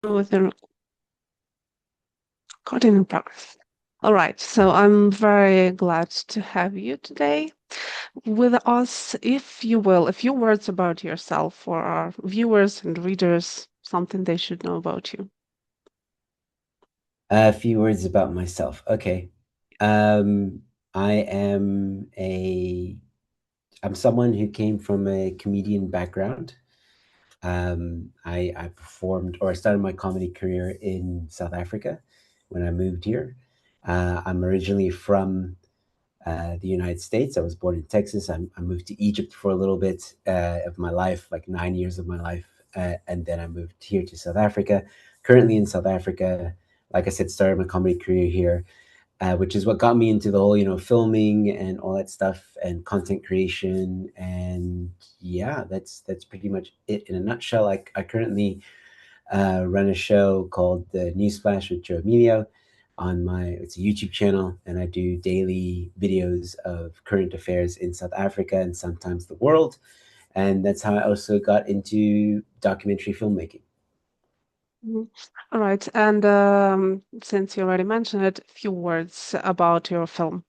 with the recording in progress. All right, so I'm very glad to have you today with us. If you will, a few words about yourself for our viewers and readers, something they should know about you. A few words about myself. Okay. Um, I am I'm someone who came from a comedian background. I performed or I started my comedy career in South Africa when I moved here. I'm originally from the United States. I was born in Texas. I moved to Egypt for a little bit of my life, like 9 years of my life. And then I moved here to South Africa. Currently in South Africa, like I said, started my comedy career here, which is what got me into the whole, filming and all that stuff and content creation. And yeah, that's pretty much it in a nutshell. I currently run a show called the Newsflash with Joe Emilio on it's a YouTube channel, and I do daily videos of current affairs in South Africa and sometimes the world. And that's how I also got into documentary filmmaking. Mhm. All right, and since you already mentioned it, a few words about your film.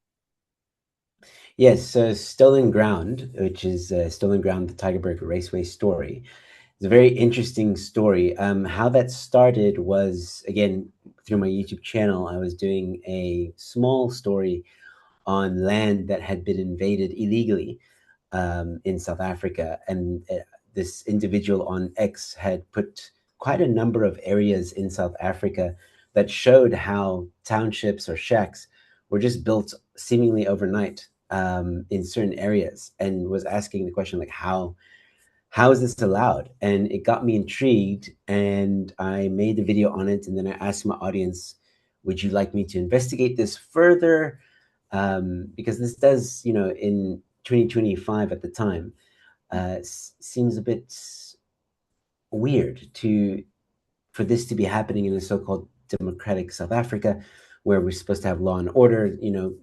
Yes, so Stolen Ground, which is Stolen Ground, the Tigerberg Raceway story, it's a very interesting story. How that started was, again, through my YouTube channel. I was doing a small story on land that had been invaded illegally in South Africa. And this individual on X had put quite a number of areas in South Africa that showed how townships or shacks were just built seemingly overnight in certain areas, and was asking the question like, how is this allowed? And it got me intrigued, and I made a video on it. And then I asked my audience, would you like me to investigate this further? Because this does, in 2025 at the time, seems a bit weird to for this to be happening in a so-called democratic South Africa, where we're supposed to have law and order. Mm.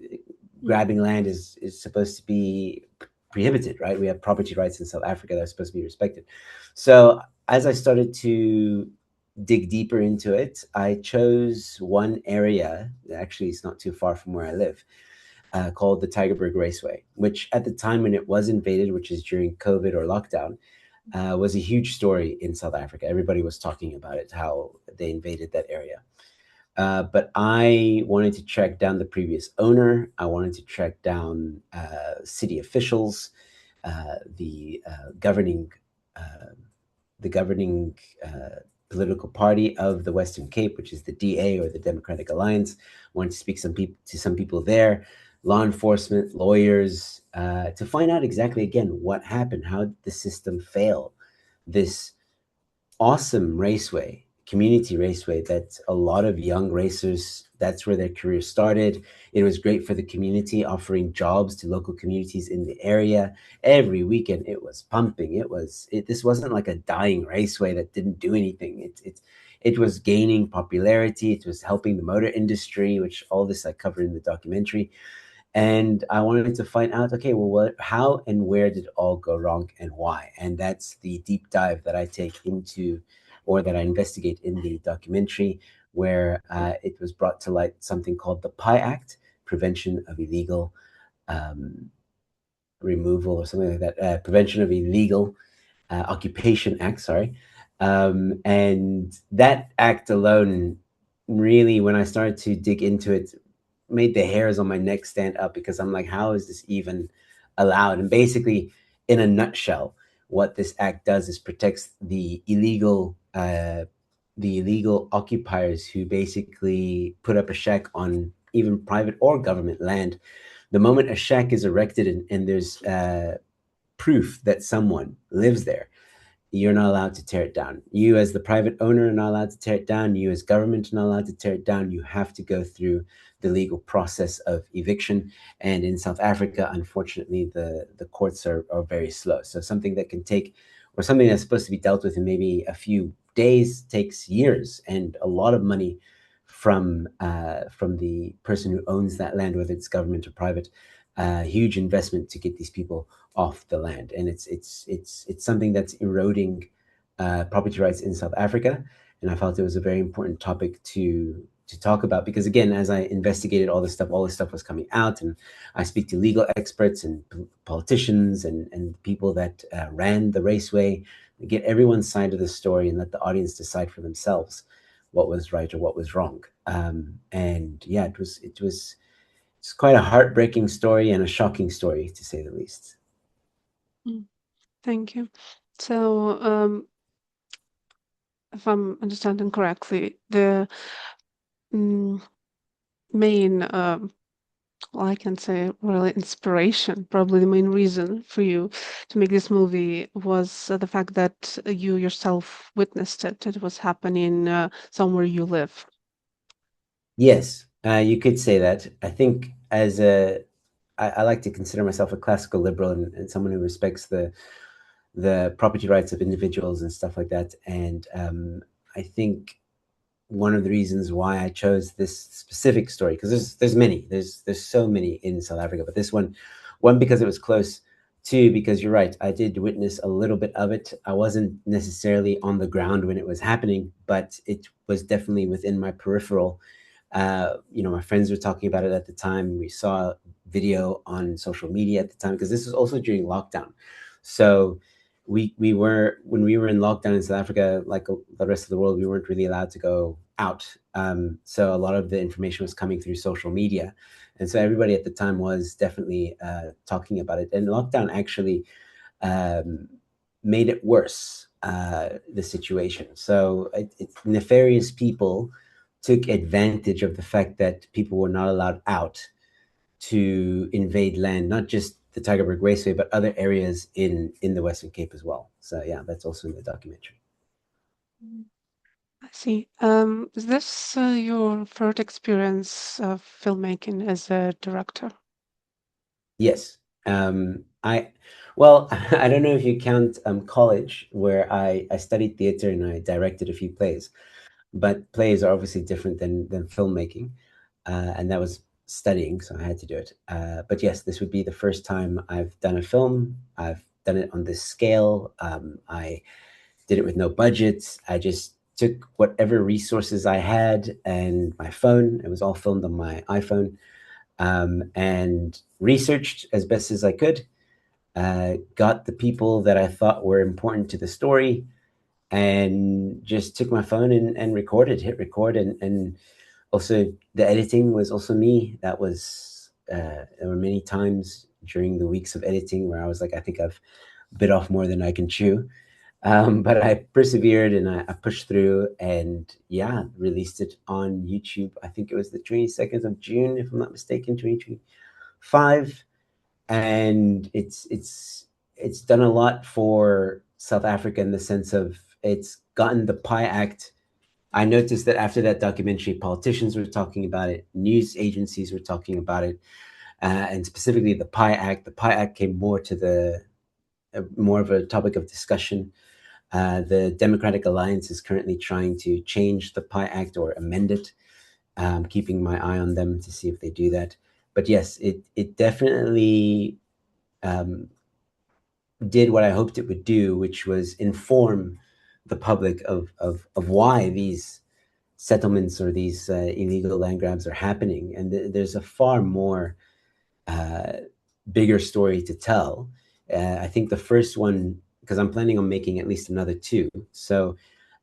Grabbing land is supposed to be prohibited, right? We have property rights in South Africa that are supposed to be respected. So as I started to dig deeper into it, I chose one area. Actually, it's not too far from where I live, called the Tigerberg Raceway, which at the time when it was invaded, which is during COVID or lockdown, was a huge story in South Africa. Everybody was talking about it, how they invaded that area. But I wanted to track down the previous owner. I wanted to track down city officials, the governing, uh, the governing political party of the Western Cape, which is the DA or the Democratic Alliance. I wanted to speak to some people there, law enforcement, lawyers, to find out exactly again what happened. How did the system fail? This awesome raceway, community raceway that a lot of young racers, that's where their career started. It was great for the community, offering jobs to local communities in the area. Every weekend it was pumping. This wasn't like a dying raceway that didn't do anything. It was gaining popularity. It was helping the motor industry, which all this I covered in the documentary. And I wanted to find out, okay, well, how and where did it all go wrong and why? And that's the deep dive that I take into, or that I investigate in the documentary, where it was brought to light something called the PI Act, Prevention of Illegal um, Removal, or something like that, Prevention of Illegal Occupation Act, sorry. And that act alone, really, when I started to dig into it, made the hairs on my neck stand up, because I'm like, how is this even allowed? And basically, in a nutshell, what this act does is protects the illegal occupiers who basically put up a shack on even private or government land. The moment a shack is erected, and there's proof that someone lives there, you're not allowed to tear it down. You, as the private owner, are not allowed to tear it down. You, as government, are not allowed to tear it down. You have to go through the legal process of eviction. And in South Africa, unfortunately, the courts are very slow. So something that can take, or something that's supposed to be dealt with in maybe a few days, takes years and a lot of money from the person who owns that land, whether it's government or private. Huge investment to get these people off the land, and it's something that's eroding property rights in South Africa. and I felt it was a very important topic to talk about because again, as I investigated all this stuff was coming out, and I speak to legal experts and politicians and people that ran the raceway, get everyone's side of the story and let the audience decide for themselves what was right or what was wrong. And yeah, it's quite a heartbreaking story and a shocking story to say the least. Mm, thank you. So, if I'm understanding correctly, the mm, main, well, I can say, really inspiration, probably the main reason for you to make this movie was the fact that you yourself witnessed it. It was happening somewhere you live. Yes, you could say that. I think I like to consider myself a classical liberal and someone who respects the property rights of individuals and stuff like that. And I think one of the reasons why I chose this specific story, because there's many, there's so many in South Africa, but this one because it was close. Two, because you're right, I did witness a little bit of it. I wasn't necessarily on the ground when it was happening, but it was definitely within my peripheral. My friends were talking about it at the time. We saw video on social media at the time because this was also during lockdown. So we were when we were in lockdown in South Africa, like the rest of the world, we weren't really allowed to go out. So a lot of the information was coming through social media, and so everybody at the time was definitely talking about it. And lockdown actually um, made it worse, the situation. So nefarious people took advantage of the fact that people were not allowed out to invade land, not just the Tigerberg Raceway, but other areas in the Western Cape as well. So yeah, that's also in the documentary. Mm. I see. Is this your first experience of filmmaking as a director? Yes. I well, I don't know if you count college where I studied theater and I directed a few plays, but plays are obviously different than filmmaking, and that was studying, so I had to do it. But yes, this would be the first time I've done a film. I've done it on this scale. I did it with no budget. I just took whatever resources I had and my phone. It was all filmed on my iPhone, and researched as best as I could. Got the people that I thought were important to the story, and just took my phone and recorded, hit record, and also the editing was also me. That was there were many times during the weeks of editing where I was like, I think I've bit off more than I can chew. But I persevered and I pushed through and yeah, released it on YouTube. I think it was the 22nd of June, if I'm not mistaken, 2025. And it's done a lot for South Africa in the sense of it's gotten the Pi Act. I noticed that after that documentary, politicians were talking about it, news agencies were talking about it, and specifically the Pi Act. The Pi Act came more to the more of a topic of discussion. The Democratic Alliance is currently trying to change the Pi Act or amend it. Keeping my eye on them to see if they do that. But yes, it definitely um, did what I hoped it would do, which was inform the public of why these settlements or these illegal land grabs are happening. And there's a far more uh, bigger story to tell. I think the first one, because I'm planning on making at least another two. So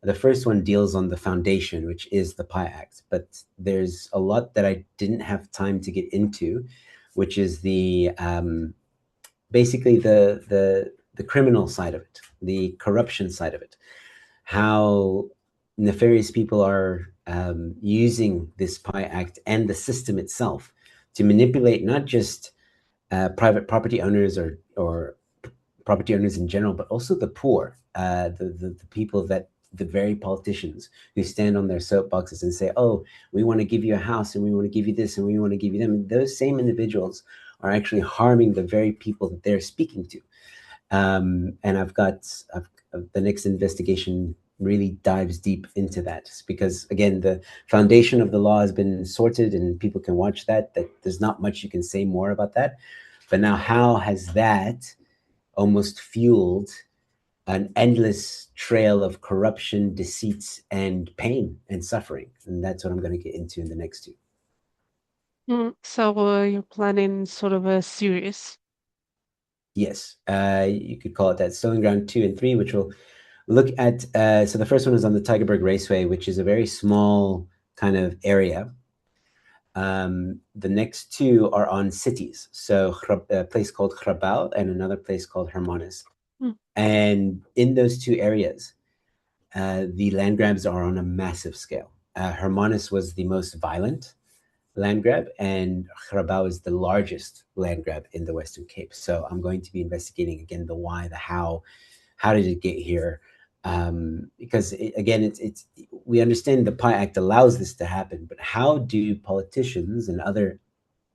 the first one deals on the foundation, which is the Pi Act. But there's a lot that I didn't have time to get into, which is the basically the criminal side of it, the corruption side of it, how nefarious people are using this Pi Act and the system itself to manipulate not just private property owners or property owners in general, but also the poor, the people that the very politicians who stand on their soapboxes and say, "Oh, we want to give you a house, and we want to give you this, and we want to give you them." And those same individuals are actually harming the very people that they're speaking to. And the next investigation really dives deep into that because again the foundation of the law has been sorted and people can watch that there's not much you can say more about that, but now how has that almost fueled an endless trail of corruption, deceit, and pain and suffering. And that's what I'm going to get into in the next two. So you're planning sort of a series. Yes, you could call it that. Stolen Ground 2 and 3, which will look at. So the first one is on the Tigerberg Raceway, which is a very small kind of area. The next two are on cities. So a place called Hrabal and another place called Hermanus. Mm. And in those two areas, the land grabs are on a massive scale. Hermanus was the most violent land grab, and Hrabal is the largest land grab in the Western Cape. So I'm going to be investigating again the why, the how did it get here? Because again, it's we understand the Pi Act allows this to happen, but how do politicians and other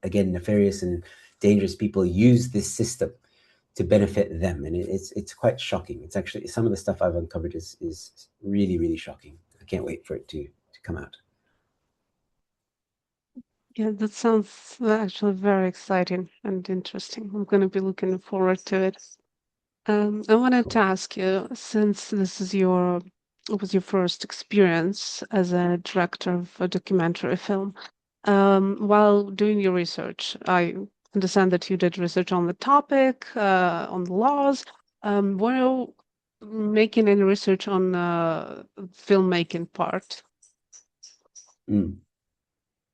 again nefarious and dangerous people use this system to benefit them? And it's quite shocking. It's actually some of the stuff I've uncovered is really shocking. I can't wait for it to come out. Yeah, that sounds actually very exciting and interesting. I'm going to be looking forward to it. I wanted to ask you, since this is your was your first experience as a director of a documentary film, while doing your research, I understand that you did research on the topic, on the laws. Were you making any research on filmmaking part? Mm.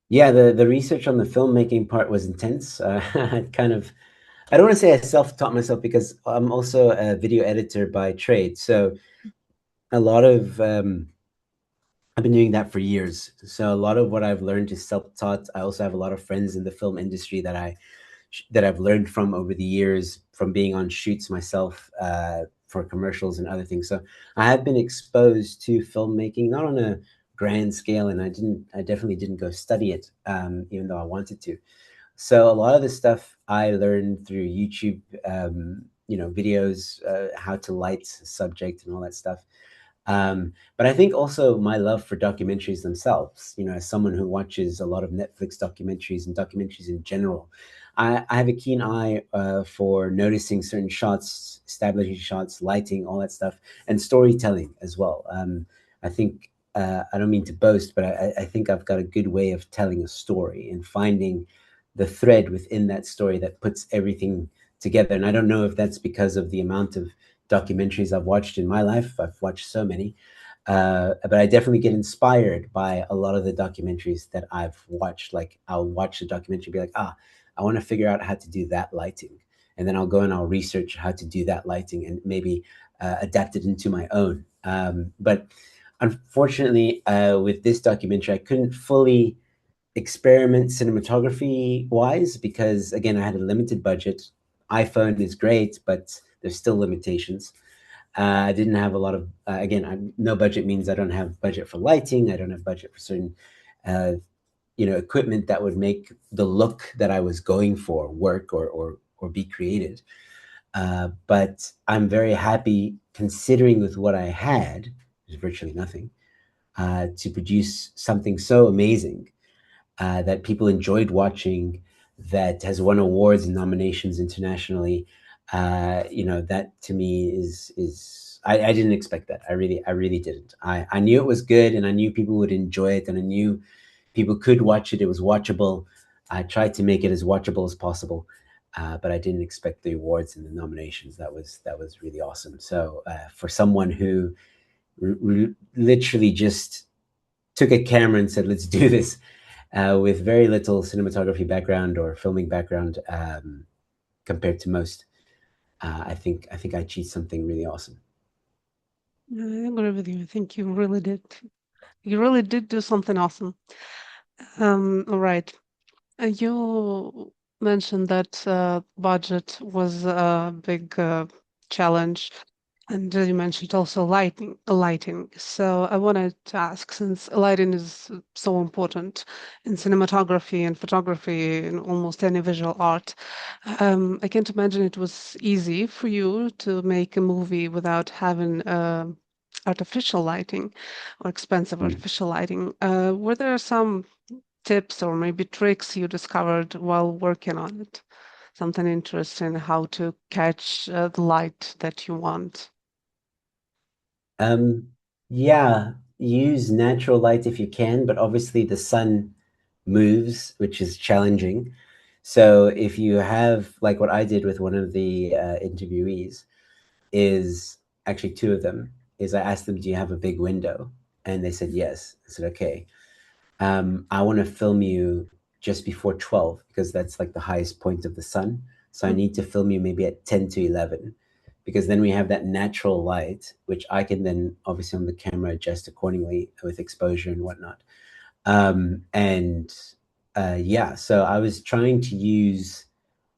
Yeah, the research on the filmmaking part was intense. I kind of I don't want to say I self-taught myself because I'm also a video editor by trade. So a lot of I've been doing that for years. So a lot of what I've learned is self-taught. I also have a lot of friends in the film industry that I've learned from over the years from being on shoots myself for commercials and other things. So I have been exposed to filmmaking, not on a grand scale, and I definitely didn't go study it, even though I wanted to. So a lot of the stuff I learned through YouTube, videos, how to light a subject and all that stuff. But I think also my love for documentaries themselves, as someone who watches a lot of Netflix documentaries and documentaries in general, I have a keen eye for noticing certain shots, establishing shots, lighting, all that stuff, and storytelling as well. I think I don't mean to boast, but I think I've got a good way of telling a story and finding the thread within that story that puts everything together. And I don't know if that's because of the amount of documentaries I've watched in my life. I've watched so many, but I definitely get inspired by a lot of the documentaries that I've watched. Like I'll watch the documentary and be like, I want to figure out how to do that lighting. And then I'll go and I'll research how to do that lighting and maybe adapt it into my own. But unfortunately, with this documentary, I couldn't fully experiment cinematography wise because again I had a limited budget. iPhone is great, but there's still limitations. I didn't have a lot of no budget means I don't have budget for lighting. I don't have budget for certain uh, equipment that would make the look that I was going for work or be created. But I'm very happy considering with what I had, there's virtually nothing, to produce something so amazing that people enjoyed watching, that has won awards and nominations internationally. That to me is I didn't expect that. I really didn't. I knew it was good, and I knew people would enjoy it, and I knew people could watch it. It was watchable. I tried to make it as watchable as possible. But I didn't expect the awards and the nominations. That was really awesome. So for someone who literally just took a camera and said, "Let's do this," with very little cinematography background or filming background compared to most. I think I achieved something really awesome. I agree with you. I think you really did. You really did do something awesome. All right. You mentioned that budget was a big challenge, and you mentioned also lighting. So I wanted to ask, since lighting is so important in cinematography and photography and almost any visual art, I can't imagine it was easy for you to make a movie without having artificial lighting or expensive Mm. artificial lighting. Were there some tips or maybe tricks you discovered while working on it? Something interesting, how to catch the light that you want. Um, yeah, use natural light if you can, but obviously the sun moves, which is challenging. So if you have, like what I did with one of the interviewees, is actually two of them, is I asked them, "Do you have a big window?" And they said yes. I said, "Okay, I want to film you just before 12 because that's like the highest point of the sun. So I need to Mhm. film you maybe at 10 to 11 because then we have that natural light, which I can then obviously on the camera adjust accordingly with exposure and whatnot. And yeah, so I was trying to use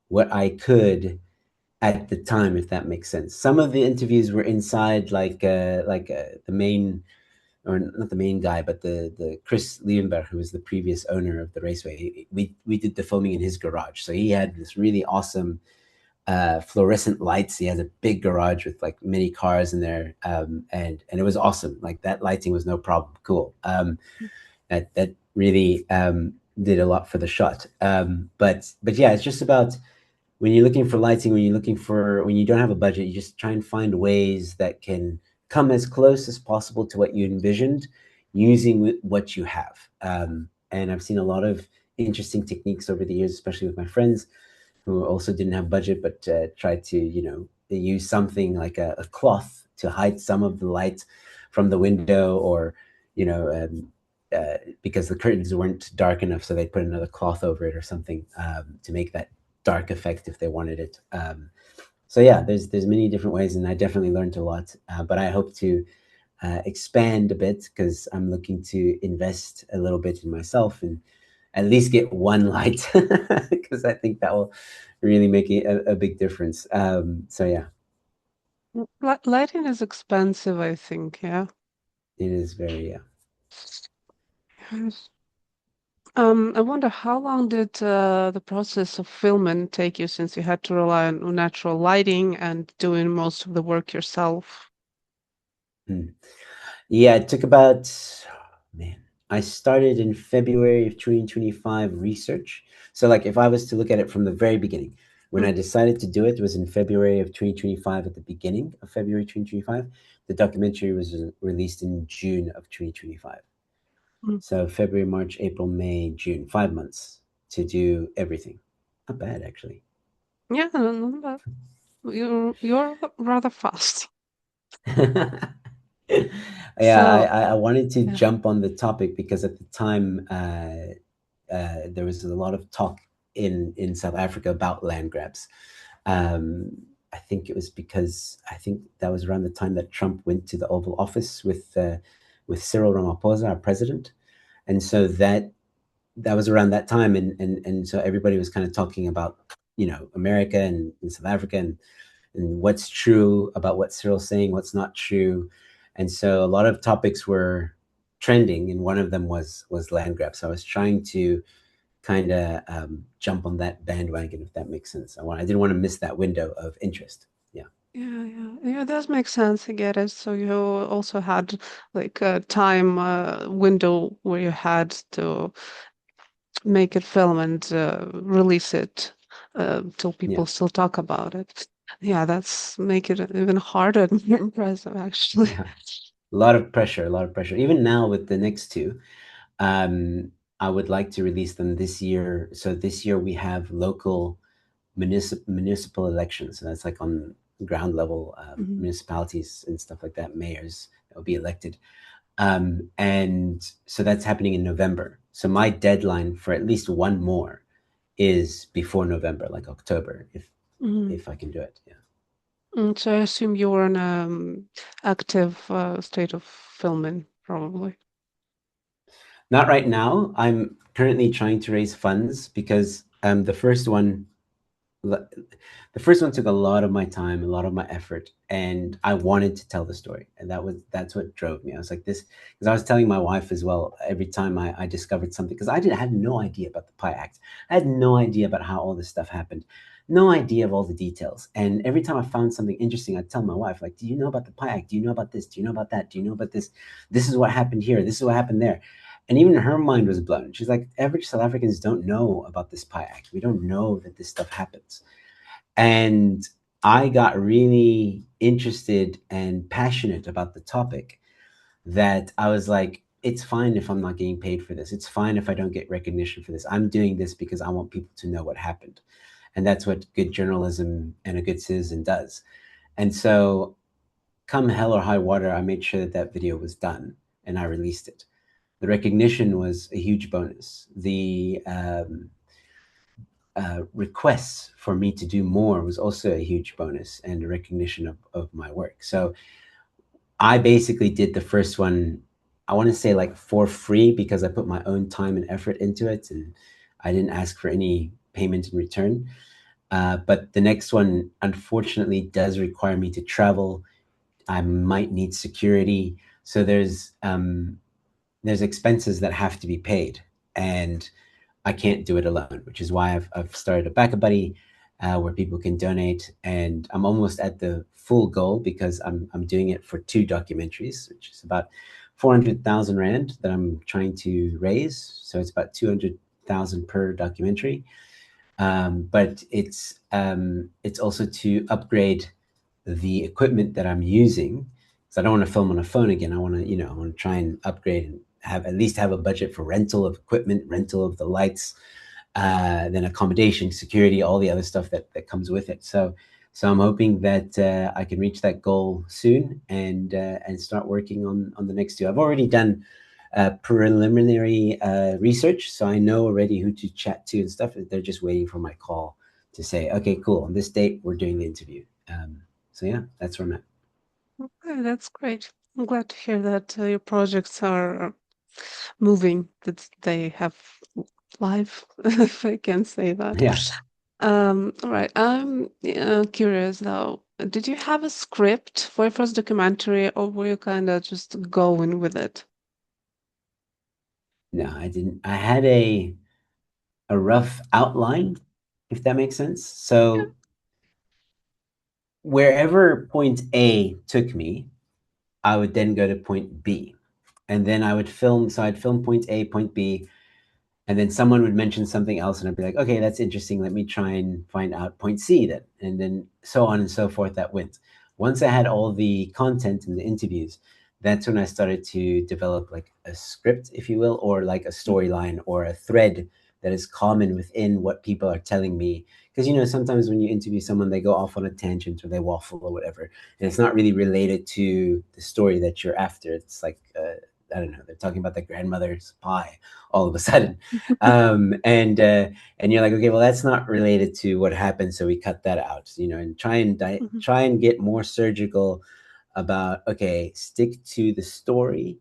what I could at the time, if that makes sense. Some of the interviews were inside, the main, or not the main guy, but the Chris Liebenberg, who was the previous owner of the raceway. We did the filming in his garage, so he had this really awesome fluorescent lights. He has a big garage with like many cars in there, and it was awesome. Like that lighting was no problem. Cool. That really did a lot for the shot. But yeah, it's just about when you're looking for lighting, when you don't have a budget, you just try and find ways that can come as close as possible to what you envisioned using what you have. And I've seen a lot of interesting techniques over the years, especially with my friends who also didn't have budget, but tried to, use something like a cloth to hide some of the light from the window, or, you know, because the curtains weren't dark enough, so they put another cloth over it or something to make that dark effect if they wanted it. So yeah, there's many different ways, and I definitely learned a lot. But I hope to expand a bit because I'm looking to invest a little bit in myself and at least get one light because I think that will really make a big difference. So yeah, Lighting is expensive, I think, yeah. it is very Yes. I wonder how long did the process of filming take you since you had to rely on natural lighting and doing most of the work yourself? hmm. Yeah. It took about, man. I started in February of 2025 research. So like if I was to look at it from the very beginning, when I Mm, decided to do it, was in February of 2025. At the beginning of February 2025, the documentary was released in June of 2025. mm. So February, March, April, May, June, 5 months to do everything. Not bad, actually. Yeah, no, you're rather fast. Yeah, So, I wanted to yeah. jump on the topic because at the time there was a lot of talk in South Africa about land grabs. Um, I think it was because I think that was around the time that Trump went to the Oval Office with Cyril Ramaphosa, our president, and so that was around that time, and so everybody was kind of talking about America and South Africa and what's true about what Cyril's saying, what's not true, and so a lot of topics were trending, and one of them was land grab. So I was trying to kind of jump on that bandwagon, if that makes sense. I didn't want to miss that window of interest. Yeah, Yeah, it does make sense. I get it. So you also had like a time window where you had to make it film and release it till yeah, people still talk about it. Yeah, that's make it even harder and more impressive, actually. yeah. A lot of pressure. Even now with the next two, um, I would like to release them this year. So this year we have local municipal elections. So that's like on ground level, Mhm. municipalities and stuff like that, mayors that will be elected. And so that's happening in November. So my deadline for at least one more is before November, like October, Mhm. if I can do it. Yeah. So I assume you were in active state of filming, probably. Not right now. I'm currently trying to raise funds because the first one took a lot of my time, a lot of my effort, and I wanted to tell the story, and that's what drove me. I was like this because I was telling my wife as well every time I discovered something because I had no idea about the Pi Act. I had no idea about how all this stuff happened, no idea of all the details. And every time I found something interesting, I'd tell my wife like, "Do you know about the Pi Act? Do you know about this? Do you know about that? Do you know about this? This is what happened here. This is what happened there." And even her mind was blown. She's like, "Average South Africans don't know about this Pi Act. We don't know that this stuff happens." And I got really interested and passionate about the topic that I was like, it's fine if I'm not getting paid for this. It's fine if I don't get recognition for this. I'm doing this because I want people to know what happened. And that's what good journalism and a good citizen does. And so, come hell or high water, I made sure that that video was done and I released it. The recognition was a huge bonus. The requests for me to do more was also a huge bonus and a recognition of my work. So I basically did the first one, I want to say like for free because I put my own time and effort into it and I didn't ask for any payment in return. But the next one, unfortunately, does require me to travel. I might need security. So there's expenses that have to be paid. And I can't do it alone, which is why I've started a backup buddy where people can donate. And I'm almost at the full goal because I'm doing it for two documentaries, which is about 400,000 Rand that I'm trying to raise. So it's about 200,000 per documentary. But it's also to upgrade the equipment that I'm using because I don't want to film on a phone again. I want to, I want to try and upgrade and have at least have a budget for rental of equipment, rental of the lights, then accommodation, security, all the other stuff that comes with it. So I'm hoping that I can reach that goal soon and start working on the next two. I've already done preliminary research, so I know already who to chat to and stuff. They're just waiting for my call to say, okay, cool. On this date, we're doing the interview. So yeah, that's where I'm at. Okay, that's great. I'm glad to hear that your projects are moving, that they have life, if I can say that. Yeah. All right. I'm curious though. Did you have a script for your first documentary, or were you kind of just going with it? No, I didn't. I had a rough outline, if that makes sense. So wherever point A took me, I would then go to point B. And then I would film. So I'd film point A, point B, and then someone would mention something else and I'd be like, okay, that's interesting, let me try and find out point C then, and then so on and so forth. That went. Once I had all the content and the interviews, that's when I started to develop like a script, if you will, or like a storyline or a thread that is common within what people are telling me. Because sometimes when you interview someone, they go off on a tangent or they waffle or whatever, and it's not really related to the story that you're after. It's like I don't know, they're talking about the grandmother's pie all of a sudden, and you're like, okay, well, that's not related to what happened, so we cut that out, and Mhm, try and get more surgical about, okay, stick to the story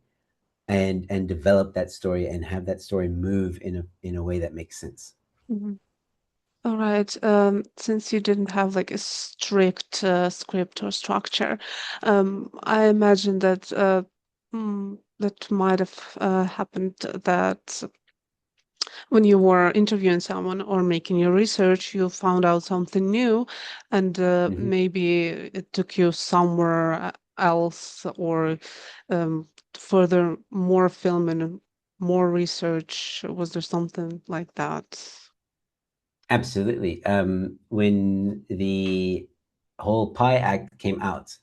and develop that story and have that story move in a way that makes sense. mhm. All right. Since you didn't have like a strict script or structure, I imagine that that might have happened that when you were interviewing someone or making your research, you found out something new, and Hmm. maybe it took you somewhere else or further more filming and more research. Was there something like that? Absolutely. When the whole Pie Act came out,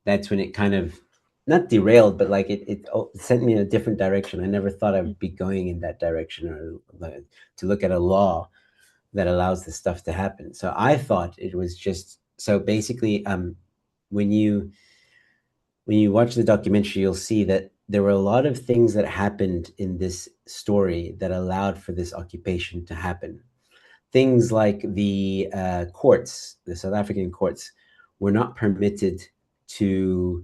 that's when it kind of not derailed, but like it sent me in a different direction. I never thought I'd be going in that direction, or to look at a law that allows this stuff to happen. So I thought it was just so basically, when you watch the documentary, you'll see that there were a lot of things that happened in this story that allowed for this occupation to happen. Things like the courts, the South African courts, were not permitted to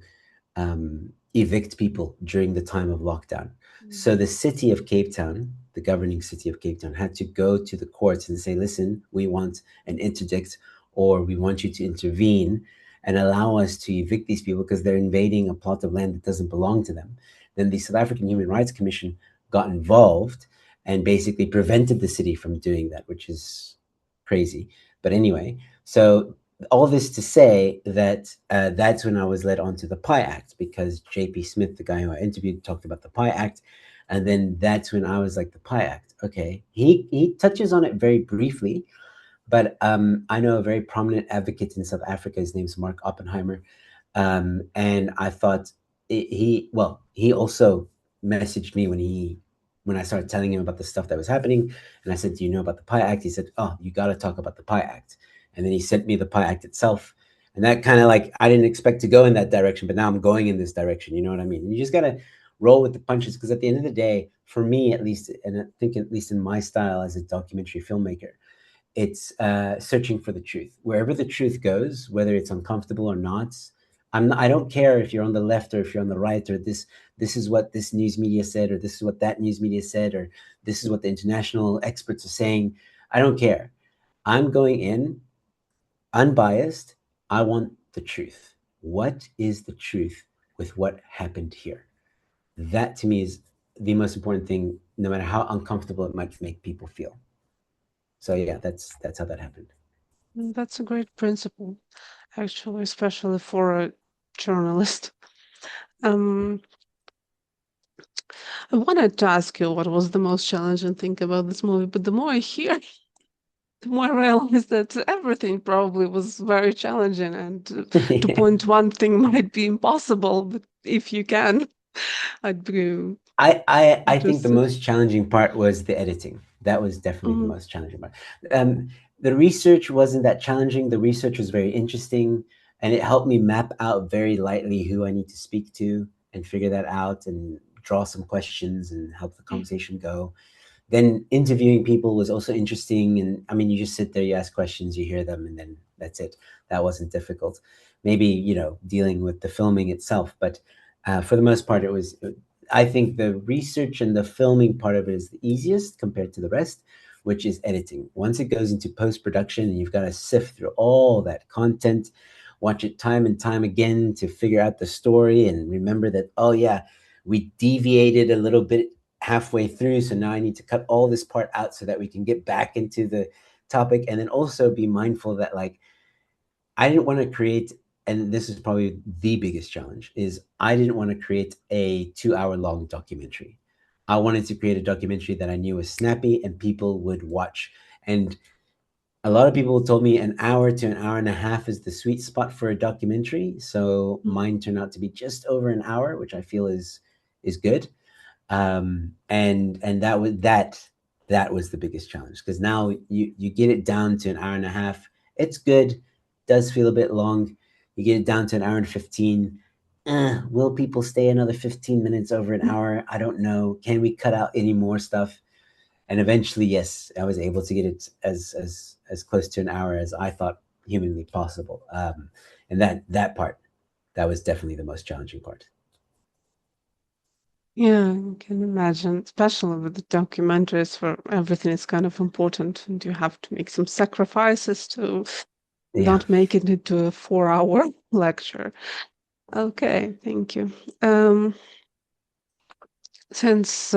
evict people during the time of lockdown. So the city of Cape Town, the governing city of Cape Town, had to go to the courts and say, listen, we want an interdict, or we want you to intervene and allow us to evict these people because they're invading a plot of land that doesn't belong to them. Then the South African Human Rights Commission got involved and basically prevented the city from doing that, which is crazy. But anyway, so all this to say that that's when I was led onto the Pi Act, because JP Smith, the guy who I interviewed, talked about the Pi Act. And then that's when I was like, the Pi Act, okay. He touches on it very briefly, But I know a very prominent advocate in South Africa. His name's Mark Oppenheimer, and I thought he also messaged me when I started telling him about the stuff that was happening, and I said, "Do you know about the Pi Act?" He said, "Oh, you got to talk about the Pi Act," and then he sent me the Pi Act itself, and that kind of like I didn't expect to go in that direction, but now I'm going in this direction. You know what I mean? And you just gotta roll with the punches because at the end of the day, for me at least, and I think at least in my style as a documentary filmmaker, it's searching for the truth. Wherever the truth goes, whether it's uncomfortable or not, I don't care if you're on the left or if you're on the right, or this is what this news media said, or this is what that news media said, or this is what the international experts are saying. I don't care. I'm going in unbiased. I want the truth. What is the truth with what happened here? That to me is the most important thing, no matter how uncomfortable it might make people feel. So yeah, that's how that happened. That's a great principle, actually, especially for a journalist. Um, I wanted to ask you what was the most challenging thing about this movie, but the more I hear, the more I realize that everything probably was very challenging, and to point one thing might be impossible, but if you can, I'd be I think the interested. most challenging part was the editing. That was definitely the Mhm. most challenging part. The research wasn't that challenging. The research was very interesting, and it helped me map out very lightly who I need to speak to and figure that out and draw some questions and help the conversation go. Then interviewing people was also interesting, and I mean, you just sit there, you ask questions, you hear them, and then that's it. That wasn't difficult. Maybe dealing with the filming itself, but for the most part, it was. I think the research and the filming part of it is the easiest compared to the rest, which is editing. Once it goes into post production, and you've got to sift through all that content, watch it time and time again to figure out the story, and remember that, oh yeah, we deviated a little bit halfway through, so now I need to cut all this part out so that we can get back into the topic. And then also be mindful that, like, I didn't want to create, and this is probably the biggest challenge, is I didn't want to create a 2 hour long documentary. I wanted to create a documentary that I knew was snappy and people would watch. And a lot of people told me an hour to an hour and a half is the sweet spot for a documentary. So mine turned out to be just over an hour, which I feel is good. And that was the biggest challenge, because now you get it down to an hour and a half. It's good, does feel a bit long. You get it down to an hour and 15. Will people stay another 15 minutes over an hour? I don't know. Can we cut out any more stuff? And eventually, yes, I was able to get it as close to an hour as I thought humanly possible. And that part, that was definitely the most challenging part. Yeah, I can imagine, especially with the documentaries where everything is kind of important and you have to make some sacrifices to Yeah. not make it into a 4 hour lecture. Okay, thank you. Um, since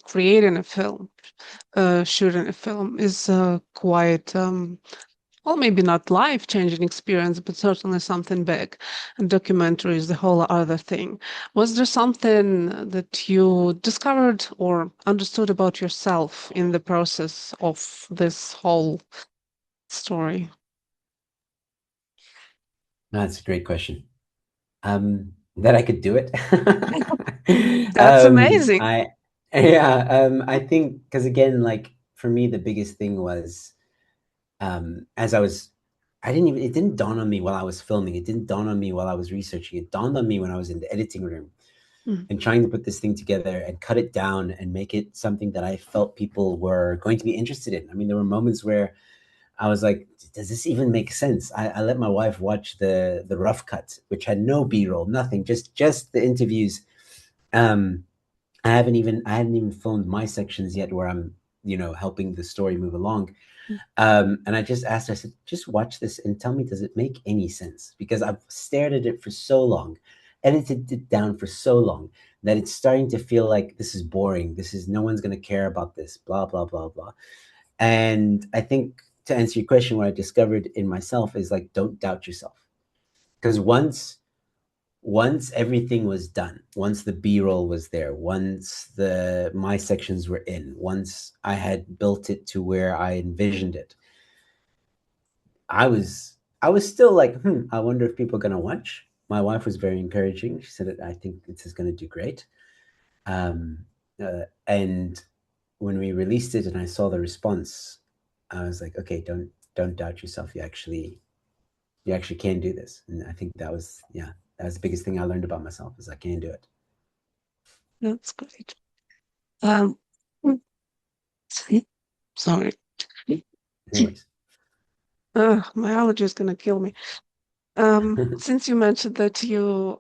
creating a film, shooting a film is quite well, maybe not life-changing experience, but certainly something big. And documentary is the whole other thing. Was there something that you discovered or understood about yourself in the process of this whole story? That's a great question. That I could do it. That's amazing. I yeah, I think because again, like for me, the biggest thing was as I didn't even, it didn't dawn on me while I was filming. It didn't dawn on me while I was researching. It dawned on me when I was in the editing room Mm. and trying to put this thing together and cut it down and make it something that I felt people were going to be interested in. I mean, there were moments where I was like, does this even make sense? I let my wife watch the rough cut, which had no B roll, nothing, just the interviews. Um, I hadn't even filmed my sections yet, where I'm helping the story move along. And I just asked her, I said, just watch this and tell me, does it make any sense? Because I've stared at it for so long, edited it down for so long, that it's starting to feel like this is boring. This is no one's going to care about this. Blah blah blah blah. And I think, to answer your question, what I discovered in myself is, like, don't doubt yourself. Because once everything was done, once the B-roll was there, once the my sections were in, once I had built it to where I envisioned it, I was still like, I wonder if people are gonna watch. My wife was very encouraging. She said, I think this is gonna do great. Um, and when we released it and I saw the response, I was like, okay, don't doubt yourself. You actually can do this. And I think that was, yeah, that was the biggest thing I learned about myself is I can do it. That's great. Um, mm, sorry. No worries. My allergy is gonna kill me. Since you mentioned that you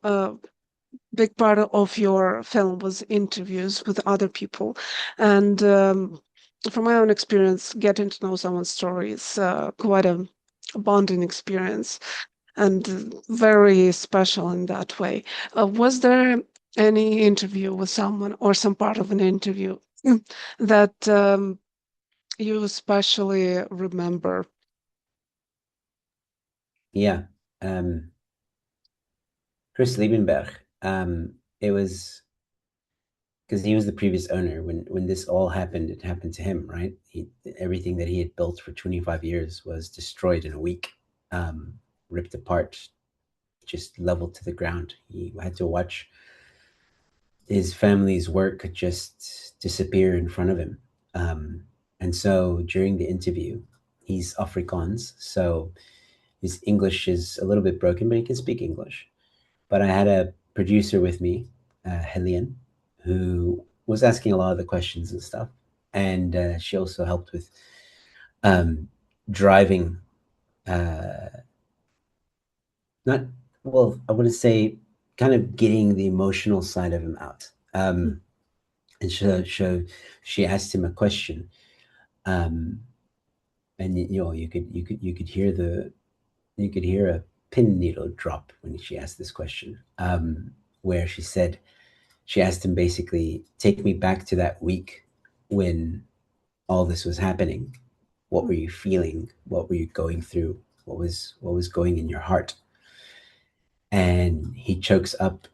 big part of your film was interviews with other people, and from my own experience, getting to know someone's story is quite a bonding experience and very special in that way. Was there any interview with someone or some part of an interview that you especially remember? Yeah. Um, Chris Liebenberg. It was because he was the previous owner when this all happened. It happened to him, right? Everything that he had built for 25 years was destroyed in a week, um, ripped apart, just leveled to the ground. He had to watch his family's work just disappear in front of him. Um, and so during the interview, he's Afrikaans, so his English is a little bit broken, but he can speak English. But I had a producer with me, Helene, who was asking a lot of the questions and stuff. And she also helped with um, driving, uh, not, well, I want to say kind of getting the emotional side of him out. And she asked him a question. Um, and you could hear a pin needle drop when she asked this question, where she asked him basically, take me back to that week when all this was happening. What were you feeling? What were you going through? What was going in your heart? And he chokes up.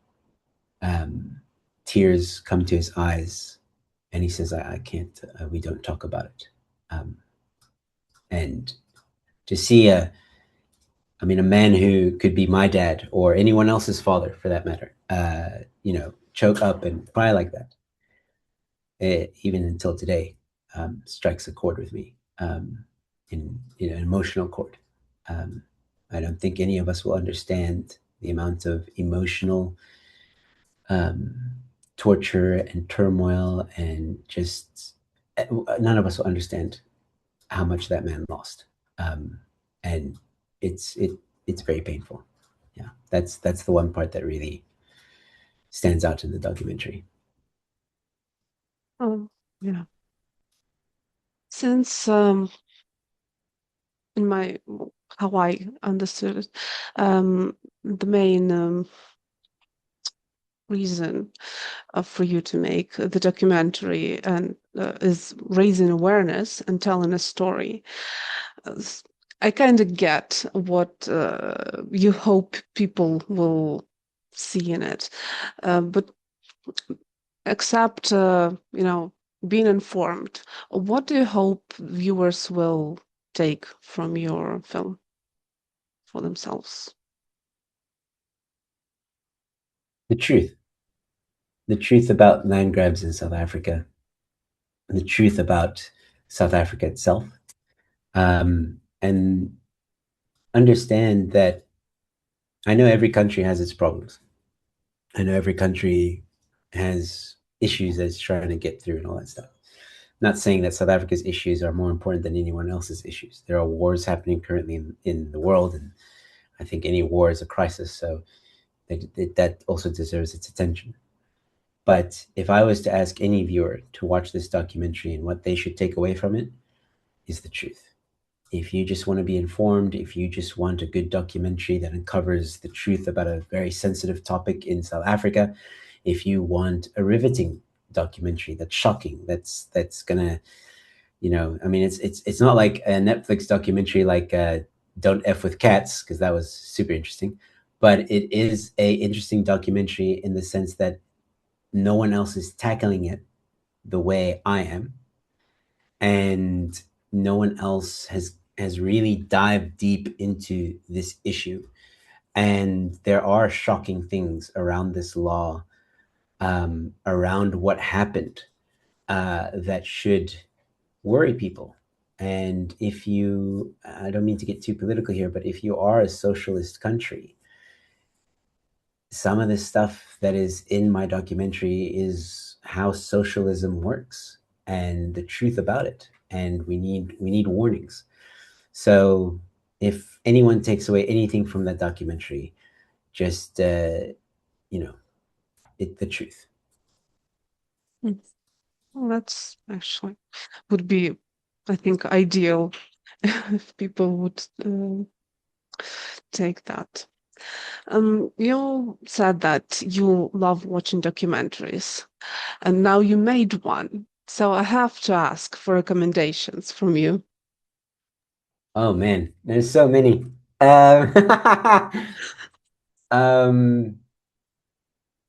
Um, Tears come to his eyes, and he says, I can't. We don't talk about it." Um, and to see a man who could be my dad or anyone else's father for that matter, choke up and cry like that, even until today, strikes a chord with me, in an emotional chord. Um, I don't think any of us will understand the amount of emotional um, torture and turmoil, and just none of us will understand how much that man lost. And it's it it's very painful. Yeah, that's the one part that really stands out in the documentary. Yeah. Since in my how I understood it, the main reason for you to make the documentary and is raising awareness and telling a story. I kind of get what you hope people will see in it, but except being informed, what do you hope viewers will take from your film for themselves? The truth, the truth about land grabs in South Africa, the truth about South Africa itself, and understand that I know every country has its problems. I know every country has issues that it's trying to get through and all that stuff. Not saying that South Africa's issues are more important than anyone else's issues. There are wars happening currently in the world, and I think any war is a crisis. So that also deserves its attention. But if I was to ask any viewer to watch this documentary and what they should take away from it, is the truth. If you just want to be informed, if you just want a good documentary that uncovers the truth about a very sensitive topic in South Africa, if you want a riveting documentary that's shocking, that's gonna, it's not like a Netflix documentary like Don't F with Cats, because that was super interesting, but it is a interesting documentary in the sense that no one else is tackling it the way I am, and no one else has has really dived deep into this issue, and there are shocking things around this law, around what happened, that should worry people. And if you, I don't mean to get too political here, but if you are a socialist country, some of the stuff that is in my documentary is how socialism works and the truth about it. And we need warnings. So if anyone takes away anything from that documentary, just you know, the truth. Mm. Well, that's actually would be, I think, ideal if people would take that. You said that you love watching documentaries, and now you made one. So I have to ask for recommendations from you. Oh man, there's so many. Um, um,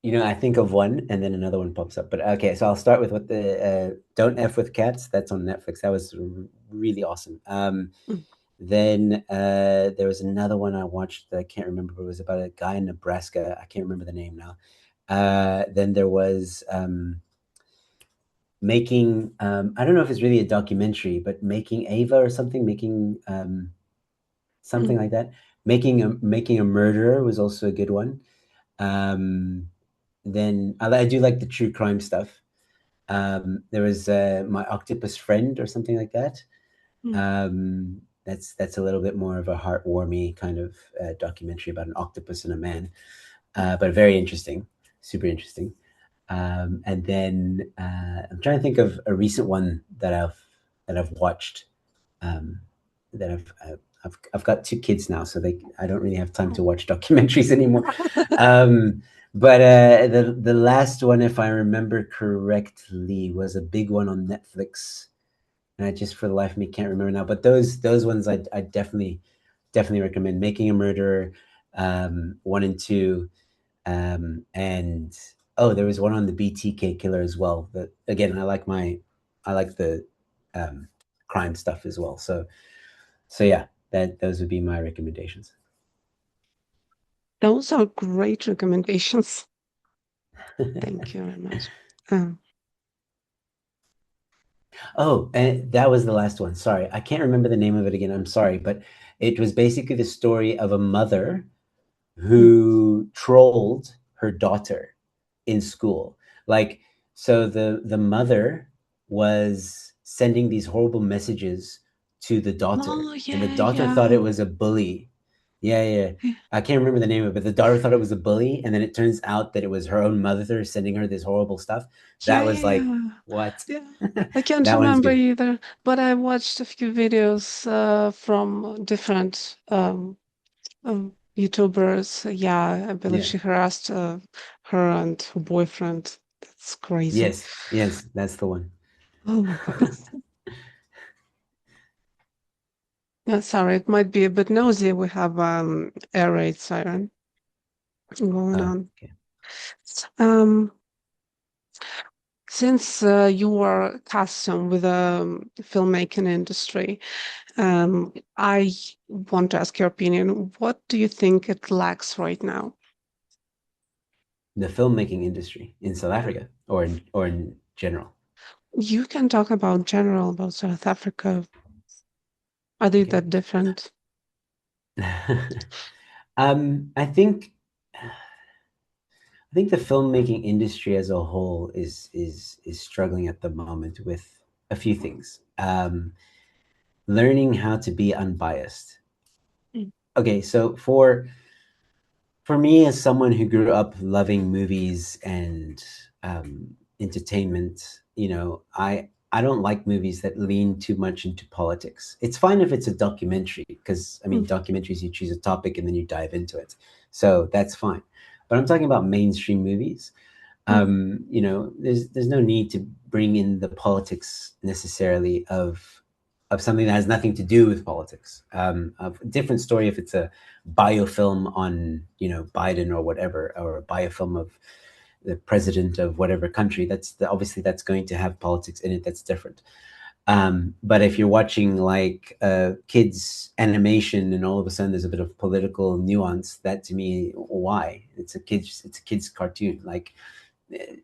I think of one and then another one pops up. But okay, so I'll start with what the Don't F with Cats. That's on Netflix. That was really awesome. Mm, Then there was another one I watched that I can't remember, but it was about a guy in Nebraska. I can't remember the name now. Then there was making, I don't know if it's really a documentary, but making Ava or something, making something mm, like that. Making a Murderer was also a good one. Um, then I do like the true crime stuff. There was My Octopus Friend or something like that. mm, That's a little bit more of a heartwarming kind of documentary about an octopus and a man, mm. but very interesting, super interesting. And then I'm trying to think of a recent one that I've watched. Um, that I've got two kids now, so I don't really have time to Oh. watch documentaries anymore. Um, but the last one, if I remember correctly, was a big one on Netflix, and I just for the life of me can't remember now. But those ones I definitely recommend. Making a Murderer, one and two, and oh, there was one on the BTK killer as well. That again, I like the um, crime stuff as well. So yeah, that those would be my recommendations. Those are great recommendations. Thank you very much. Um, Oh, and that was the last one. Sorry, I can't remember the name of it again. I'm sorry, but it was basically the story of a mother mm. who trolled her daughter in school. Like, so the mother was sending these horrible messages to the daughter, Oh, and the yeah, daughter thought it yeah. was a bully. Yeah, yeah. I can't remember the name of it, but the daughter thought it was a bully, and then it turns out that it was her own mother sending her this horrible stuff. Yeah, That yeah, was like, yeah. what? Yeah. I can't That one's remember good. either, but I watched a few videos from different YouTubers. Yeah, I believe Yeah. she harassed her and her boyfriend. That's crazy. Yes. Yes. That's the one. Oh my God. Yeah, sorry, it might be a bit nosy. We have air raid siren going Oh, on. okay. Um, since you are accustomed with the filmmaking industry, I want to ask your opinion. What do you think it lacks right now? The filmmaking industry in South Yeah. Africa or in general. You can talk about general about South Africa. Are they Okay. that different? I think the filmmaking industry as a whole is struggling at the moment with a few things. Learning how to be unbiased. Mm, Okay, so for me as someone who grew up loving movies and entertainment, I don't like movies that lean too much into politics. It's fine if it's a documentary, because I mean mm, documentaries, you choose a topic and then you dive into it, so that's fine. But I'm talking about mainstream movies. mm, There's no need to bring in the politics necessarily of something that has nothing to do with politics. A different story if it's a biofilm on Biden or whatever, or a biofilm of the president of whatever country. Obviously that's going to have politics in it. That's different. But if you're watching like kids animation and all of a sudden there's a bit of political nuance, that to me, why? It's a kids cartoon. Like,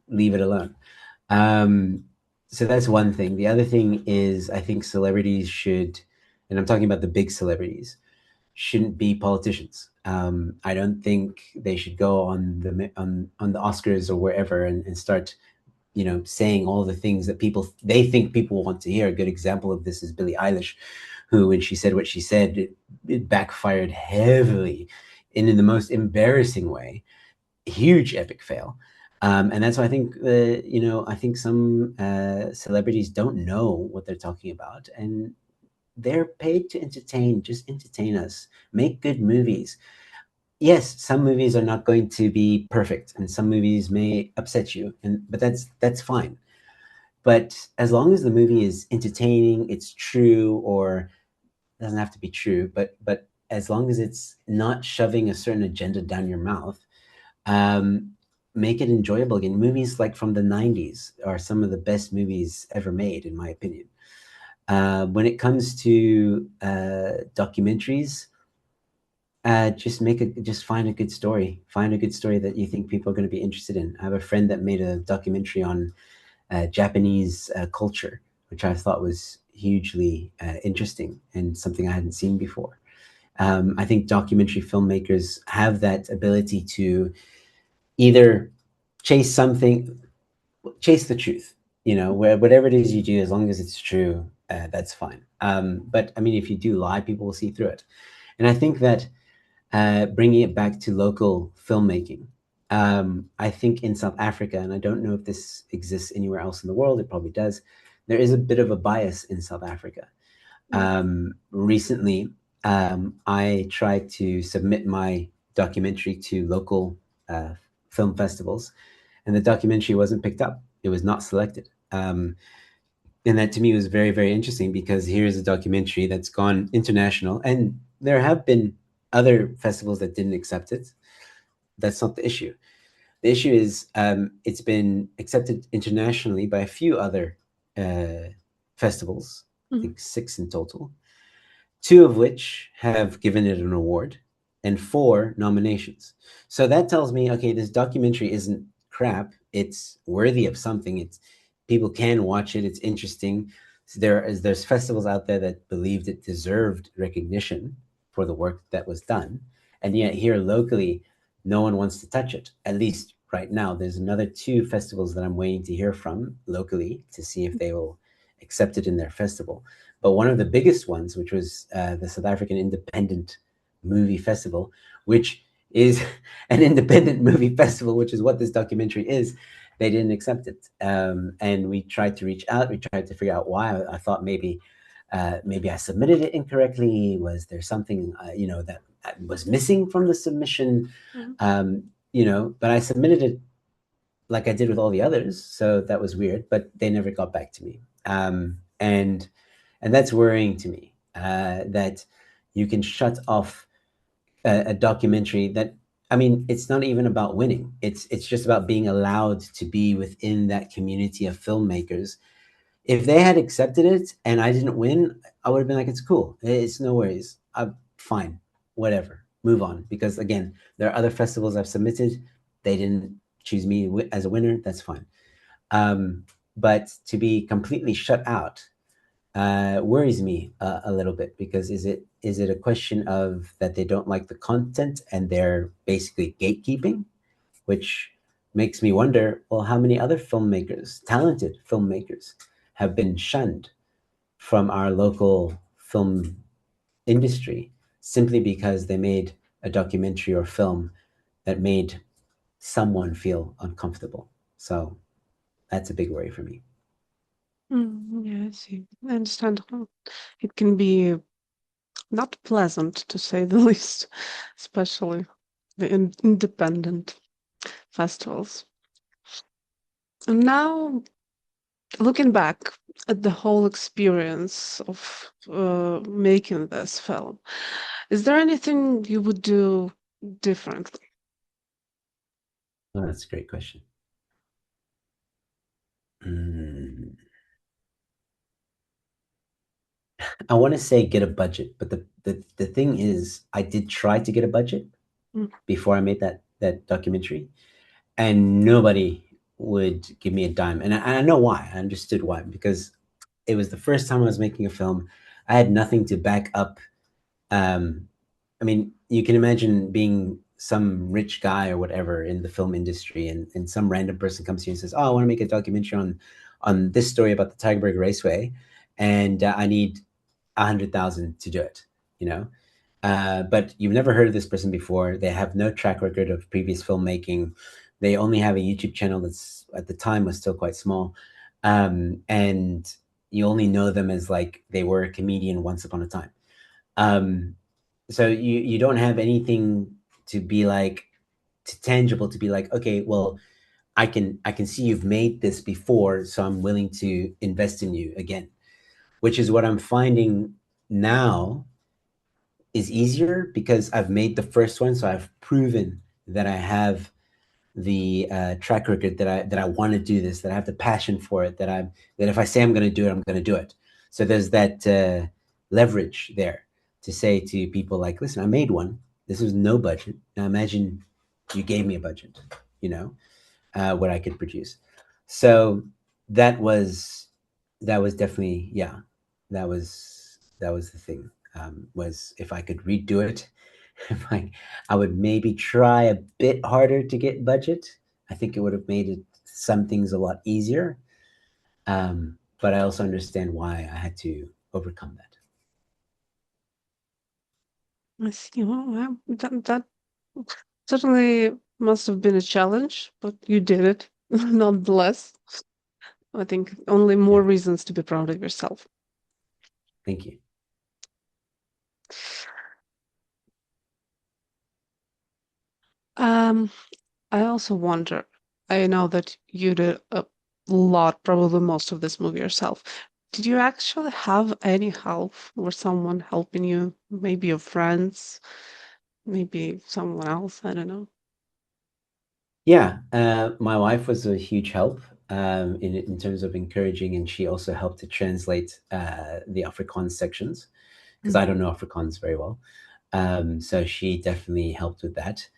leave it alone. Um, so that's one thing. The other thing is, I think celebrities should, and I'm talking about the big celebrities, shouldn't be politicians. I don't think they should go on the Oscars or wherever and start, saying all the things that they think people want to hear. A good example of this is Billie Eilish, who, when she said what she said, it backfired heavily, and in the most embarrassing way. Huge epic fail. And that's why I think, I think some celebrities don't know what they're talking about, and they're paid to entertain. Just entertain us. Make good movies. Yes, some movies are not going to be perfect, and some movies may upset you, but that's fine. But as long as the movie is entertaining, it's true, or it doesn't have to be true, but as long as it's not shoving a certain agenda down your mouth, um, make it enjoyable again. Movies like from the '90s are some of the best movies ever made, in my opinion. When it comes to documentaries, just find a good story. Find a good story that you think people are going to be interested in. I have a friend that made a documentary on Japanese culture, which I thought was hugely interesting and something I hadn't seen before. I think documentary filmmakers have that ability to either chase something, chase the truth, where whatever it is you do, as long as it's true, that's fine. But I mean, if you do lie, people will see through it. And I think that bringing it back to local filmmaking, I think in South Africa, and I don't know if this exists anywhere else in the world, it probably does, there is a bit of a bias in South Africa. Mm. Recently, I tried to submit my documentary to local film festivals, and the documentary wasn't picked up. It was not selected. And that to me was very, very interesting, because here's a documentary that's gone international, and there have been other festivals that didn't accept it. That's not the issue. The issue is, it's been accepted internationally by a few other festivals, I Mhm. think 6 in total, 2 of which have given it an award, and 4 nominations. So that tells me, okay, this documentary isn't crap. It's worthy of something. It's People can watch it. It's interesting. So there's festivals out there that believed it deserved recognition for the work that was done, and yet here locally, no one wants to touch it. At least right now, there's another 2 festivals that I'm waiting to hear from locally to see if they will accept it in their festival. But one of the biggest ones, which was the South African Independent Movie Festival, which is an independent movie festival, which is what this documentary is, they didn't accept it. And we tried to reach out. We tried to figure out why. I thought maybe I submitted it incorrectly. Was there something that was missing from the submission? Mhm. But I submitted it like I did with all the others, so that was weird. But they never got back to me, and that's worrying to me. That you can shut off a documentary that, I mean, it's not even about winning. It's just about being allowed to be within that community of filmmakers. If they had accepted it and I didn't win, I would have been like, it's cool. It's no worries. I'm fine. Whatever. Move on. Because again, there are other festivals I've submitted. They didn't choose me as a winner. That's fine. But to be completely shut out worries me a little bit, because is it a question of that they don't like the content and they're basically gatekeeping, which makes me wonder, well, how many other filmmakers, talented filmmakers, have been shunned from our local film industry simply because they made a documentary or film that made someone feel uncomfortable. So that's a big worry for me. Yeah, I see. I understand. It can be not pleasant, to say the least, especially the independent festivals. And now, looking back at the whole experience of making this film, is there anything you would do differently? Oh, that's a great question. Mm. I want to say get a budget, but the thing is, I did try to get a budget Mm. before I made that documentary, and nobody would give me a dime. And I know why. I understood why, because it was the first time I was making a film. I had nothing to back up. Um, I mean, you can imagine being some rich guy or whatever in the film industry, and some random person comes to you and says, "Oh, I want to make a documentary on this story about the Tigerberg Raceway, and I need 100,000 to do it." You know, but you've never heard of this person before. They have no track record of previous filmmaking. They only have a YouTube channel that's at the time was still quite small, and you only know them as like they were a comedian once upon a time. Um, so you don't have anything to be like to tangible to be like, okay, well, I can see you've made this before, so I'm willing to invest in you again, which is what I'm finding now is easier because I've made the first one, so I've proven that I have the track record that I want to do this, that I have the passion for it, that if I say I'm going to do it, I'm going to do it. So there's that leverage there to say to people like, listen, I made one. This was no budget. Now imagine you gave me a budget, you know, what I could produce. So that was that was definitely yeah, that was the thing. Was if I could redo it, if I would maybe try a bit harder to get budget. I think it would have made it some things a lot easier. But I also understand why I had to overcome that. I see. Well, wow, that certainly must have been a challenge, but you did it nonetheless. I think only Yeah, more reasons to be proud of yourself. thank you. Um, I also wonder, I know that you did a lot, probably most of this movie yourself. Did you actually have any help or someone helping you? Maybe your friends, maybe someone else, I don't know. Yeah, my wife was a huge help in terms of encouraging, and she also helped to translate the Afrikaans sections because I Mm. don't know Afrikaans very well. So she definitely helped with that.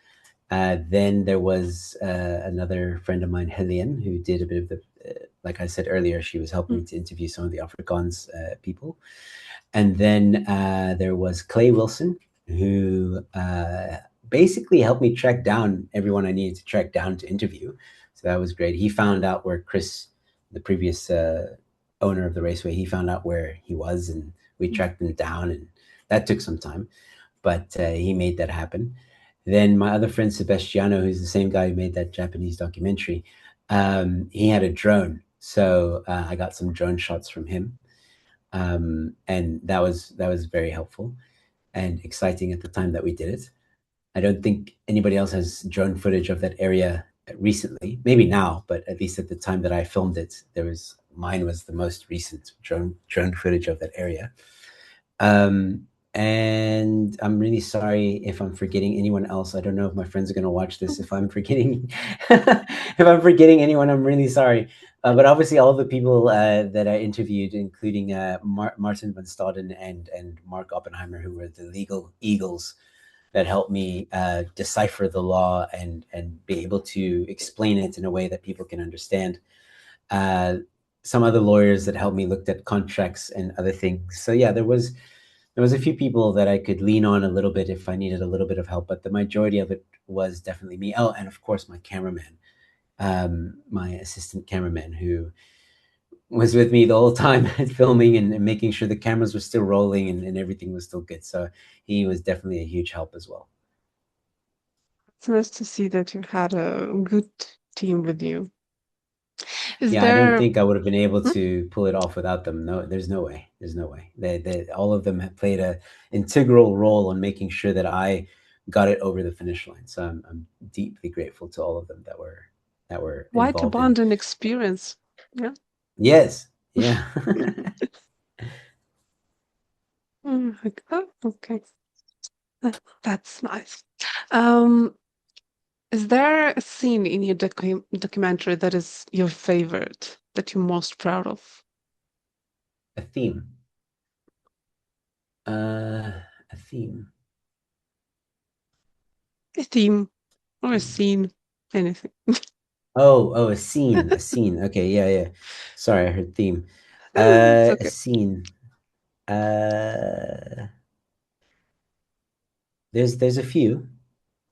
Then there was another friend of mine, Helene, who did a bit of the, like I said earlier, she was helping me Mm. to interview some of the Afrikaans people. And then there was Clay Wilson, who basically helped me track down everyone I needed to track down to interview. So that was great. He found out where Chris, the previous owner of the raceway, he found out where he was, and we Mm. tracked him down, and that took some time, but he made that happen. Then my other friend Sebastiano, who's the same guy who made that Japanese documentary, he had a drone, so I got some drone shots from him, and that was very helpful and exciting at the time that we did it. I don't think anybody else has drone footage of that area recently. Maybe now, but at least at the time that I filmed it, there was mine was the most recent drone footage of that area. Um, and I'm really sorry if I'm forgetting anyone else. I don't know if my friends are going to watch this. If I'm forgetting, if I'm forgetting anyone, I'm really sorry. But obviously, all the people that I interviewed, including Martin van Staden and Mark Oppenheimer, who were the legal eagles that helped me decipher the law and be able to explain it in a way that people can understand. Uh, some other lawyers that helped me looked at contracts and other things. So yeah, there was a few people that I could lean on a little bit if I needed a little bit of help, but the majority of it was definitely me. Oh, and of course my cameraman, my assistant cameraman, who was with me the whole time filming and making sure the cameras were still rolling and everything was still good. So he was definitely a huge help as well. It's nice to see that you had a good team with you. Is Yeah, I don't there, think I would have been able hmm? to pull it off without them. No, there's no way. There's no way. They all of them have played a integral role in making sure that I got it over the finish line. So I'm deeply grateful to all of them that were Quite involved in. abundant experience? Yeah. Yes, yeah. Like, oh, okay. That's nice. Um, is there a scene in your documentary that is your favorite, that you're most proud of? A theme. A theme. A theme or a scene, anything. Oh, a scene, a scene. Okay, yeah, yeah. Sorry, I heard theme. It's A okay. scene. Uh, there's a few.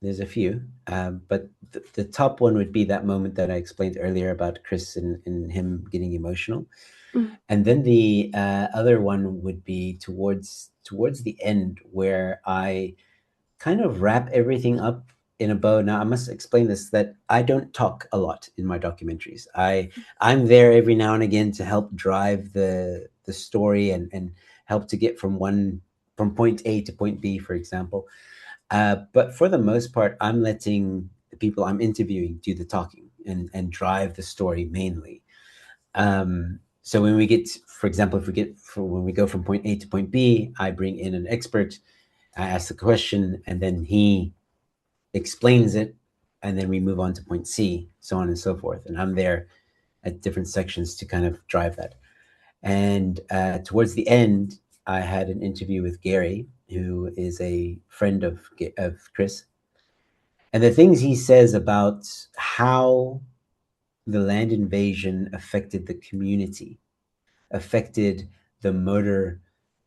There's a few. But the top one would be that moment that I explained earlier about Chris and him getting emotional. Mm, And then the other one would be towards the end where I kind of wrap everything up in a bow. Now I must explain this that I don't talk a lot in my documentaries. I'm there every now and again to help drive the story and help to get from point A to point B, for example. But for the most part, I'm letting the people I'm interviewing do the talking and drive the story mainly. So when we get, for example, when we go from point A to point B, I bring in an expert. I ask the question, and then he explains it, and then we move on to point C, so on and so forth. And I'm there at different sections to kind of drive that. And towards the end, I had an interview with Gary, who is a friend of Chris, and the things he says about how the land invasion affected the community, affected the motor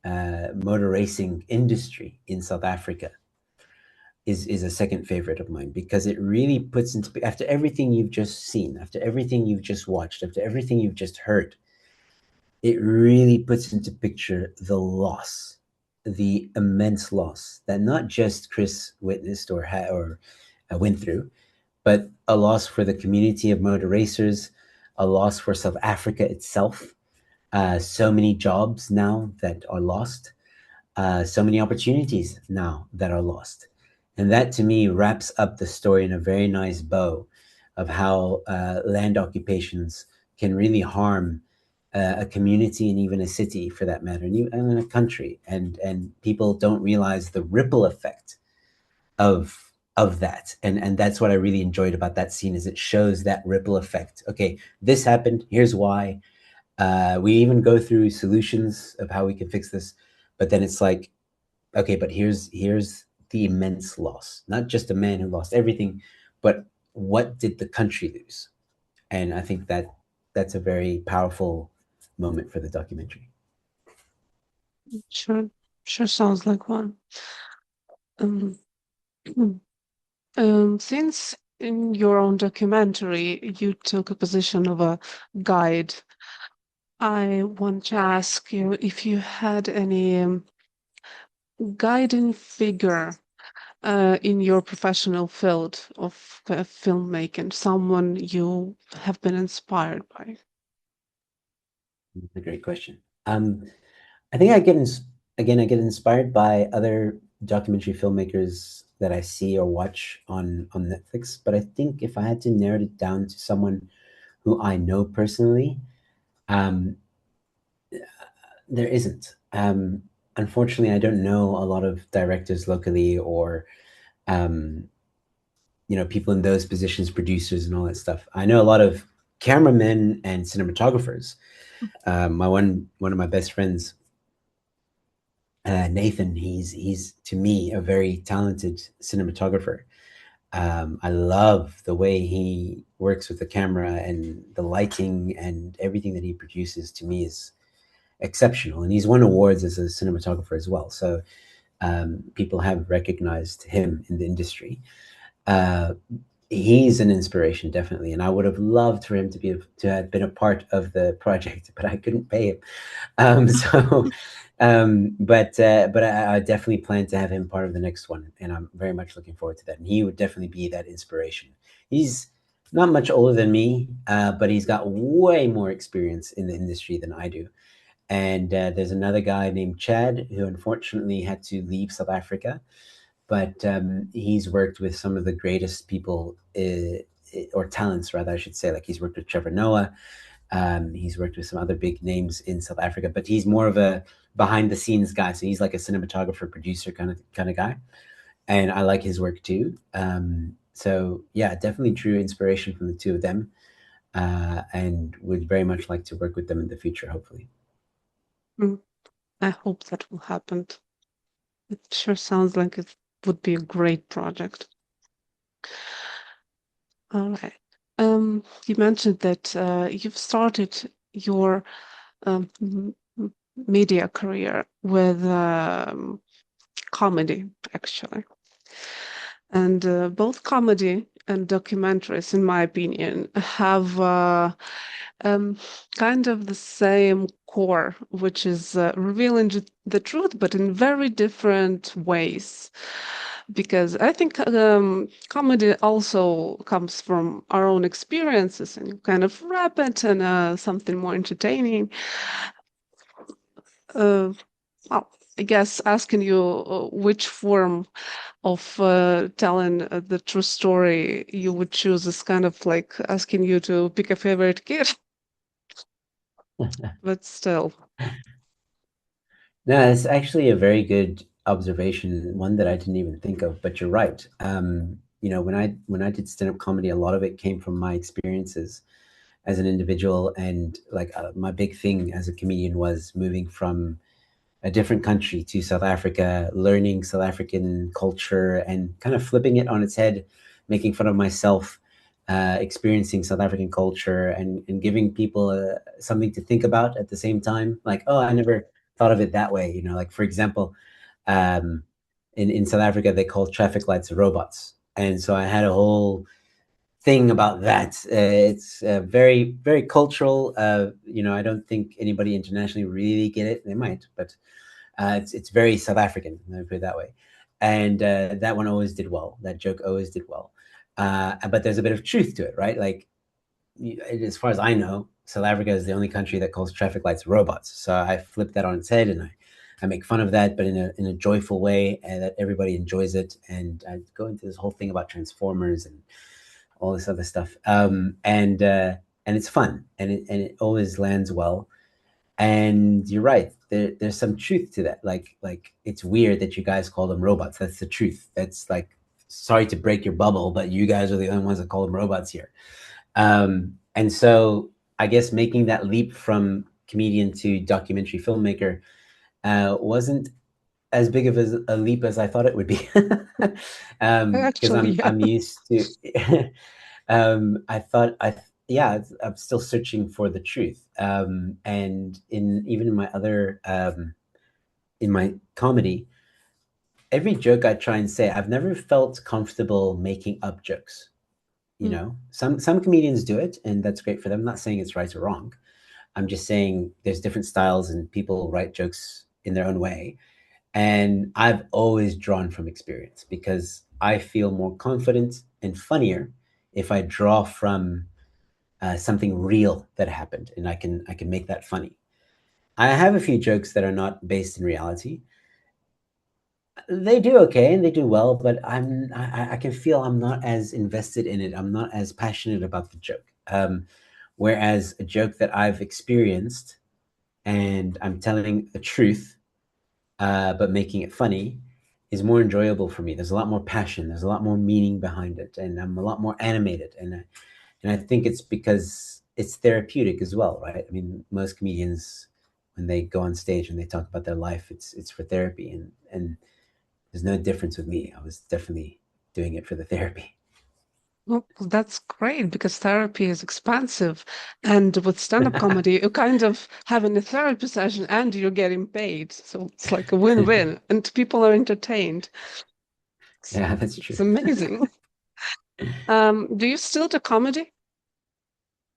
racing industry in South Africa is a second favorite of mine because it really puts into after everything you've just seen, after everything you've just watched, after everything you've just heard, it really puts into picture the loss, the immense loss that not just Chris witnessed or went through, but a loss for the community of motor racers, a loss for South Africa itself. So many jobs now that are lost, so many opportunities now that are lost. And that to me wraps up the story in a very nice bow of how land occupations can really harm a community and even a city for that matter, and even a country. And people don't realize the ripple effect of that. And that's what I really enjoyed about that scene is it shows that ripple effect. Okay, this happened. Here's why. We even go through solutions of how we can fix this, but then it's like, okay, but here's the immense loss. Not just a man who lost everything, but what did the country lose? And I think that that's a very powerful moment for the documentary. sure, sure sounds like one. Um, since in your own documentary you took a position of a guide, I want to ask you if you had any guiding figure in your professional field of filmmaking, someone you have been inspired by. That's a great question. I think again, I get inspired by other documentary filmmakers that I see or watch on Netflix. But I think if I had to narrow it down to someone who I know personally, um, there isn't. Unfortunately, I don't know a lot of directors locally or um, people in those positions, producers and all that stuff. I know a lot of cameramen and cinematographers. My one of my best friends, Nathan, he's to me a very talented cinematographer. I love the way he works with the camera and the lighting and everything that he produces. To me, is exceptional, and he's won awards as a cinematographer as well. So people have recognized him in the industry. Uh, he's an inspiration, definitely, and I would have loved for him to have been a part of the project, but I couldn't pay him. So, but I definitely plan to have him part of the next one, and I'm very much looking forward to that. And he would definitely be that inspiration. He's not much older than me, but he's got way more experience in the industry than I do. And there's another guy named Chad who unfortunately had to leave South Africa, but he's worked with some of the greatest people, or talents, rather, I should say. Like he's worked with Trevor Noah. He's worked with some other big names in South Africa, but he's more of a behind the scenes guy. So he's like a cinematographer, producer kind of guy, and I like his work too. So yeah, definitely true inspiration from the two of them, and would very much like to work with them in the future, hopefully. Mm, I hope that will happen. It sure sounds like it would be a great project. All right. You mentioned that you've started your media career with comedy, actually. And both comedy and documentaries, in my opinion, have um, kind of the same core, which is revealing the truth, but in very different ways. Because I think comedy also comes from our own experiences and you kind of wrap it in something more entertaining. Uh, well, I guess asking you which form of telling the true story you would choose is kind of like asking you to pick a favorite kid, but still. No, it's actually a very good observation, one that I didn't even think of, but you're right. When I did stand-up comedy, a lot of it came from my experiences as an individual, and like my big thing as a comedian was moving from a different country to South Africa, learning South African culture and kind of flipping it on its head, making fun of myself, experiencing South African culture, and giving people something to think about at the same time. Like, oh, I never thought of it that way. Like for example, um, in South Africa, they call traffic lights robots. And so I had a whole thing about that. It's very, very cultural. I don't think anybody internationally really get it. They might, but it's very South African. Let me put it that way. And that one always did well. That joke always did well. But there's a bit of truth to it, right? Like, as far as I know, South Africa is the only country that calls traffic lights robots. So I flip that on its head, and I make fun of that, but in a joyful way, and that everybody enjoys it. And I go into this whole thing about transformers and all this other stuff. And it's fun, and it always lands well. And you're right. There's some truth to that. Like it's weird that you guys call them robots. That's the truth. That's like, sorry to break your bubble, but you guys are the only ones that call them robots here. And so I guess making that leap from comedian to documentary filmmaker wasn't as big of a leap as I thought it would be. Because Actually, I'm yeah. I'm used to. I thought yeah, I'm still searching for the truth. And even in my other in my comedy, every joke I try and say, I've never felt comfortable making up jokes. Mm. Some comedians do it, and that's great for them. I'm not saying it's right or wrong. I'm just saying there's different styles, and people write jokes in their own way. And I've always drawn from experience because I feel more confident and funnier if I draw from something real that happened, and I can make that funny. I have a few jokes that are not based in reality. They do okay and they do well, but I can feel I'm not as invested in it. I'm not as passionate about the joke. Whereas a joke that I've experienced and I'm telling a truth, but making it funny, is more enjoyable for me. There's a lot more passion. There's a lot more meaning behind it, and I'm a lot more animated. And I think it's because it's therapeutic as well, right? I mean, most comedians, when they go on stage and they talk about their life, it's for therapy, and there's no difference with me. I was definitely doing it for the therapy. Well, that's great because therapy is expensive. And with stand-up comedy, you kind of having a therapy session and you're getting paid. So it's like a win-win, and people are entertained. It's, Yeah, that's true. it's amazing. Do you still do comedy?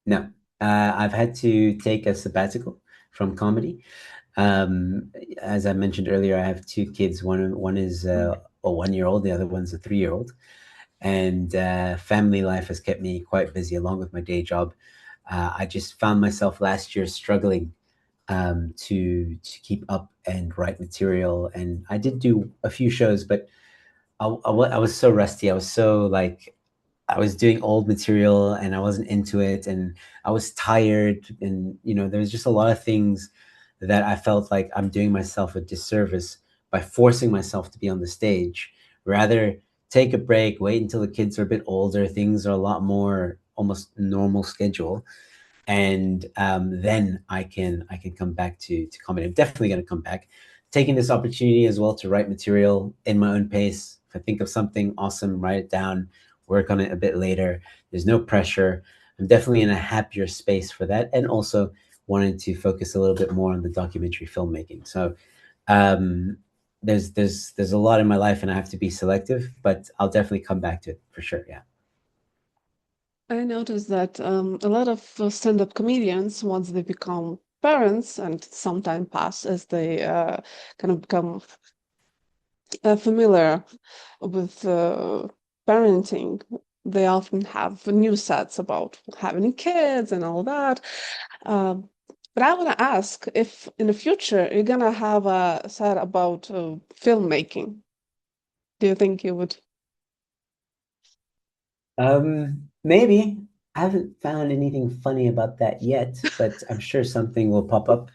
No, I've had to take a sabbatical from comedy. As I mentioned earlier, I have two kids. One is Mm. a 1 year old. The other one's a 3 year old. And family life has kept me quite busy along with my day job. I just found myself last year struggling to keep up and write material. And I did do a few shows, but I was so rusty. I was so like I was doing old material and I wasn't into it, and I was tired, and there was just a lot of things that I felt like I'm doing myself a disservice by forcing myself to be on the stage. Rather take a break, wait until the kids are a bit older, things are a lot more almost normal schedule, and then I can come back to comedy. I'm definitely going to come back. taking this opportunity as well to write material in my own pace. If I think of something awesome, write it down, work on it a bit later. There's no pressure. I'm definitely in a happier space for that, and also wanted to focus a little bit more on the documentary filmmaking. So um, there's a lot in my life, and I have to be selective, but I'll definitely come back to it for sure. Yeah. I noticed that a lot of stand-up comedians, once they become parents, and some time pass as they kind of become familiar with parenting, they often have new sets about having kids and all that. Um, but I want to ask if in the future you're gonna have a set about filmmaking. Do you think you would? Maybe I haven't found anything funny about that yet, but I'm sure something will pop up.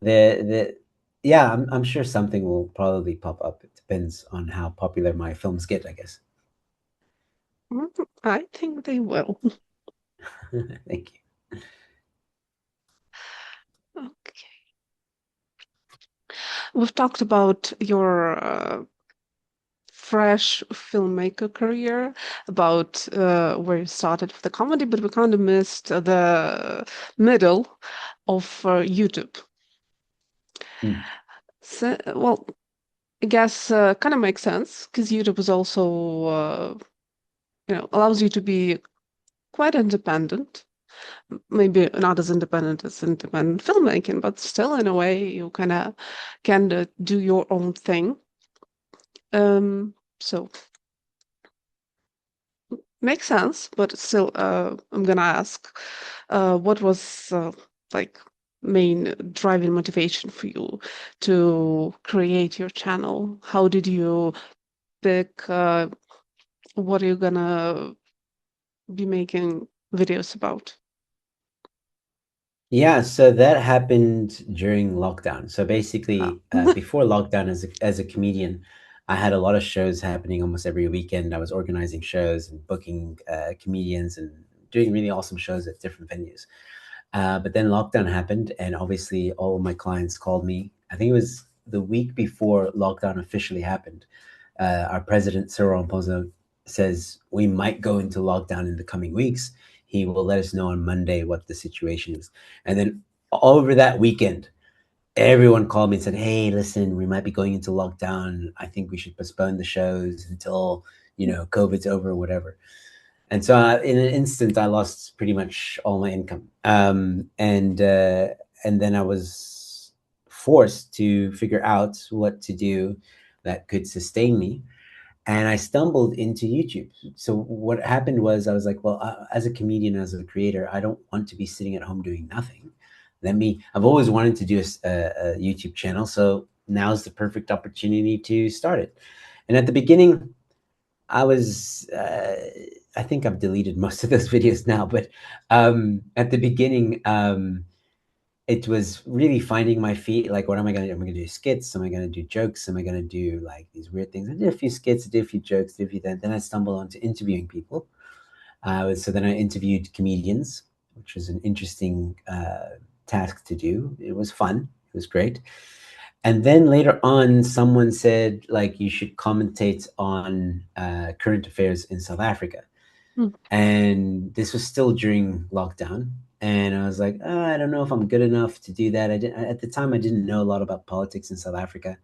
The yeah, I'm sure something will probably pop up. It depends on how popular my films get, I guess. I think they will. Thank you. Okay. We've talked about your fresh filmmaker career, about where you started with the comedy, but we kind of missed the middle of YouTube. Mm. So, well, I guess kind of makes sense because YouTube is also, allows you to be quite independent. Maybe not as independent as independent filmmaking, but still, in a way, you kind of can do your own thing. So makes sense, but still, I'm gonna ask, what was like main driving motivation for you to create your channel? How did you pick what are you gonna be making videos about? Yeah, so that happened during lockdown. So basically, before lockdown, as a comedian, I had a lot of shows happening almost every weekend. I was organizing shows and booking comedians and doing really awesome shows at different venues. But then lockdown happened, and obviously, all of my clients called me. I think it was the week before lockdown officially happened. Our president, Cyril Ramaphosa, says we might go into lockdown in the coming weeks. He will let us know on Monday what the situation is. And then over that weekend, everyone called me and said, "Hey, listen, we might be going into lockdown. I think we should postpone the shows until COVID's over or whatever." And so, in an instant, I lost pretty much all my income, and then I was forced to figure out what to do that could sustain me, and I stumbled into YouTube. So what happened was I was like, well, as a comedian, as a creator, I don't want to be sitting at home doing nothing. I've always wanted to do a YouTube channel, so now's the perfect opportunity to start it. And at the beginning, I was, I think I've deleted most of those videos now, but at the beginning, it was really finding my feet. Like, what am I going to do? Am I going to do skits? Am I going to do jokes? Am I going to do like these weird things? I did a few skits, I did a few jokes, did a few that. Then I stumbled onto interviewing people. So then I interviewed comedians, which was an interesting task to do. It was fun. It was great. And then later on, someone said, like, you should commentate on current affairs in South Africa. Mm, And this was still during lockdown. And I was like, I don't know if I'm good enough to do that. I didn't at the time. I didn't know a lot about politics in South Africa,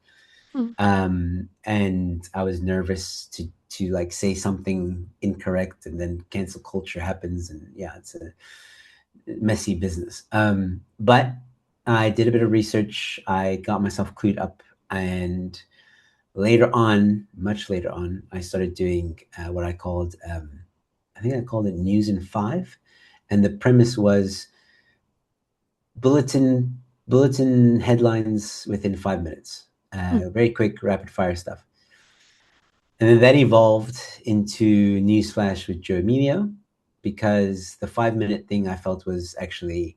mm, and I was nervous to like say something incorrect, and then cancel culture happens, and yeah, it's a messy business. But I did a bit of research. I got myself clued up, and later on, much later on, I started doing what I called, I think I called it News in Five, and the premise was bulletin bulletin headlines within 5 minutes, mm, very quick, rapid fire stuff. And then that evolved into Newsflash with Joe Emilio, because the 5 minute thing I felt was actually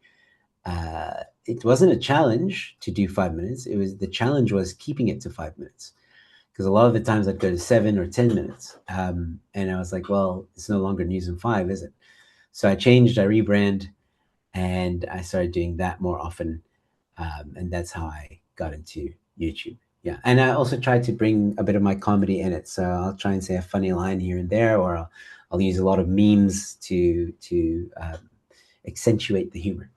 it wasn't a challenge to do 5 minutes. It was the challenge was keeping it to 5 minutes, because a lot of the times I'd go to 7 or 10 minutes, and I was like, well, it's no longer News in Five, is it? So I changed, I rebrand, and I started doing that more often, and that's how I got into YouTube. Yeah, and I also try to bring a bit of my comedy in it. So I'll try and say a funny line here and there, or I'll use a lot of memes to accentuate the humor.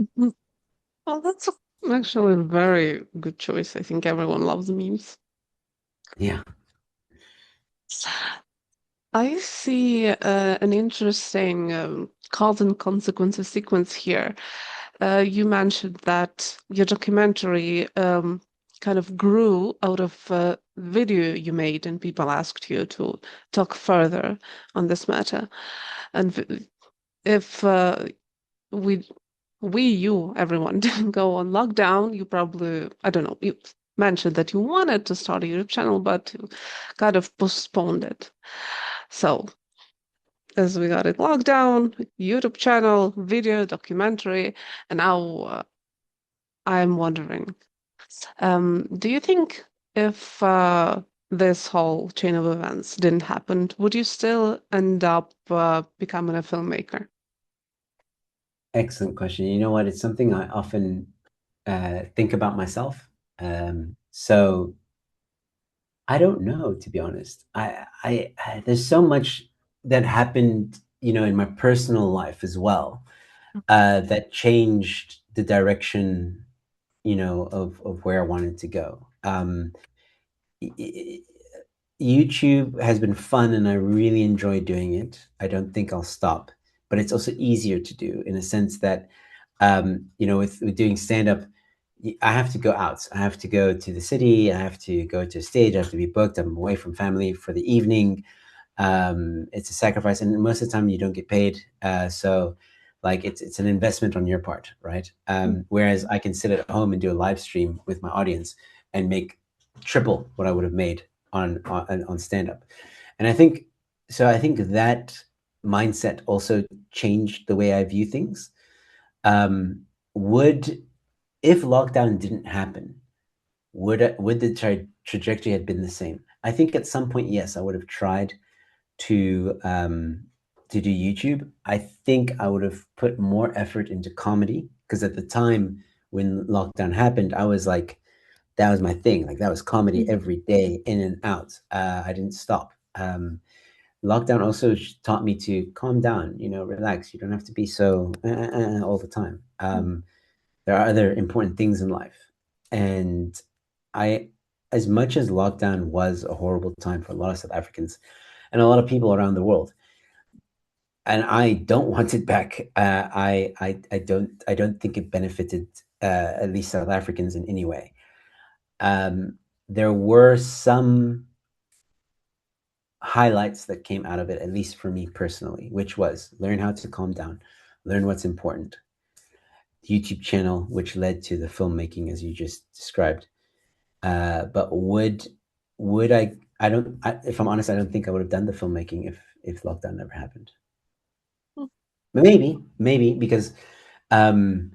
Mhm. Well, that's actually a very good choice. I think everyone loves memes. Yeah, I see an interesting cause and consequences sequence here. You mentioned that your documentary kind of grew out of a video you made, and people asked you to talk further on this matter. And if we, you, everyone didn't go on lockdown, you probably, I don't know, you mentioned that you wanted to start a YouTube channel, but you kind of postponed it. So as we got it locked down, YouTube channel, video, documentary, and now I'm wondering, do you think if this whole chain of events didn't happen, would you still end up becoming a filmmaker? excellent question. You know what? It's something I often think about myself. So I don't know, to be honest. There's so much that happened, in my personal life as well, that changed the direction, of where I wanted to go. Y- YouTube has been fun and I really enjoy doing it. I don't think I'll stop, but it's also easier to do in a sense that, with doing stand up, I have to go out. I have to go to the city. I have to go to a stage. I have to be booked. I'm away from family for the evening. It's a sacrifice, and most of the time you don't get paid. So, like, it's an investment on your part, right? Whereas I can sit at home and do a live stream with my audience and make triple what I would have made on stand up. And I think so. I think that mindset also changed the way I view things. Would If lockdown didn't happen, would the trajectory had been the same? I think at some point, yes, I would have tried to um, to do YouTube. I think I would have put more effort into comedy because at the time when lockdown happened, I was like, that was my thing. Like that was comedy Mhm. every day, in and out. I didn't stop. Lockdown also taught me to calm down. Relax. You don't have to be so all the time. There are other important things in life, and I, as much as lockdown was a horrible time for a lot of South Africans and a lot of people around the world, and I don't want it back. I don't think it benefited at least South Africans in any way. There were some highlights that came out of it, at least for me personally, which was learn how to calm down, learn what's important. YouTube channel, which led to the filmmaking, as you just described. But would I? I don't. If I'm honest, I don't think I would have done the filmmaking if lockdown never happened. Maybe because um,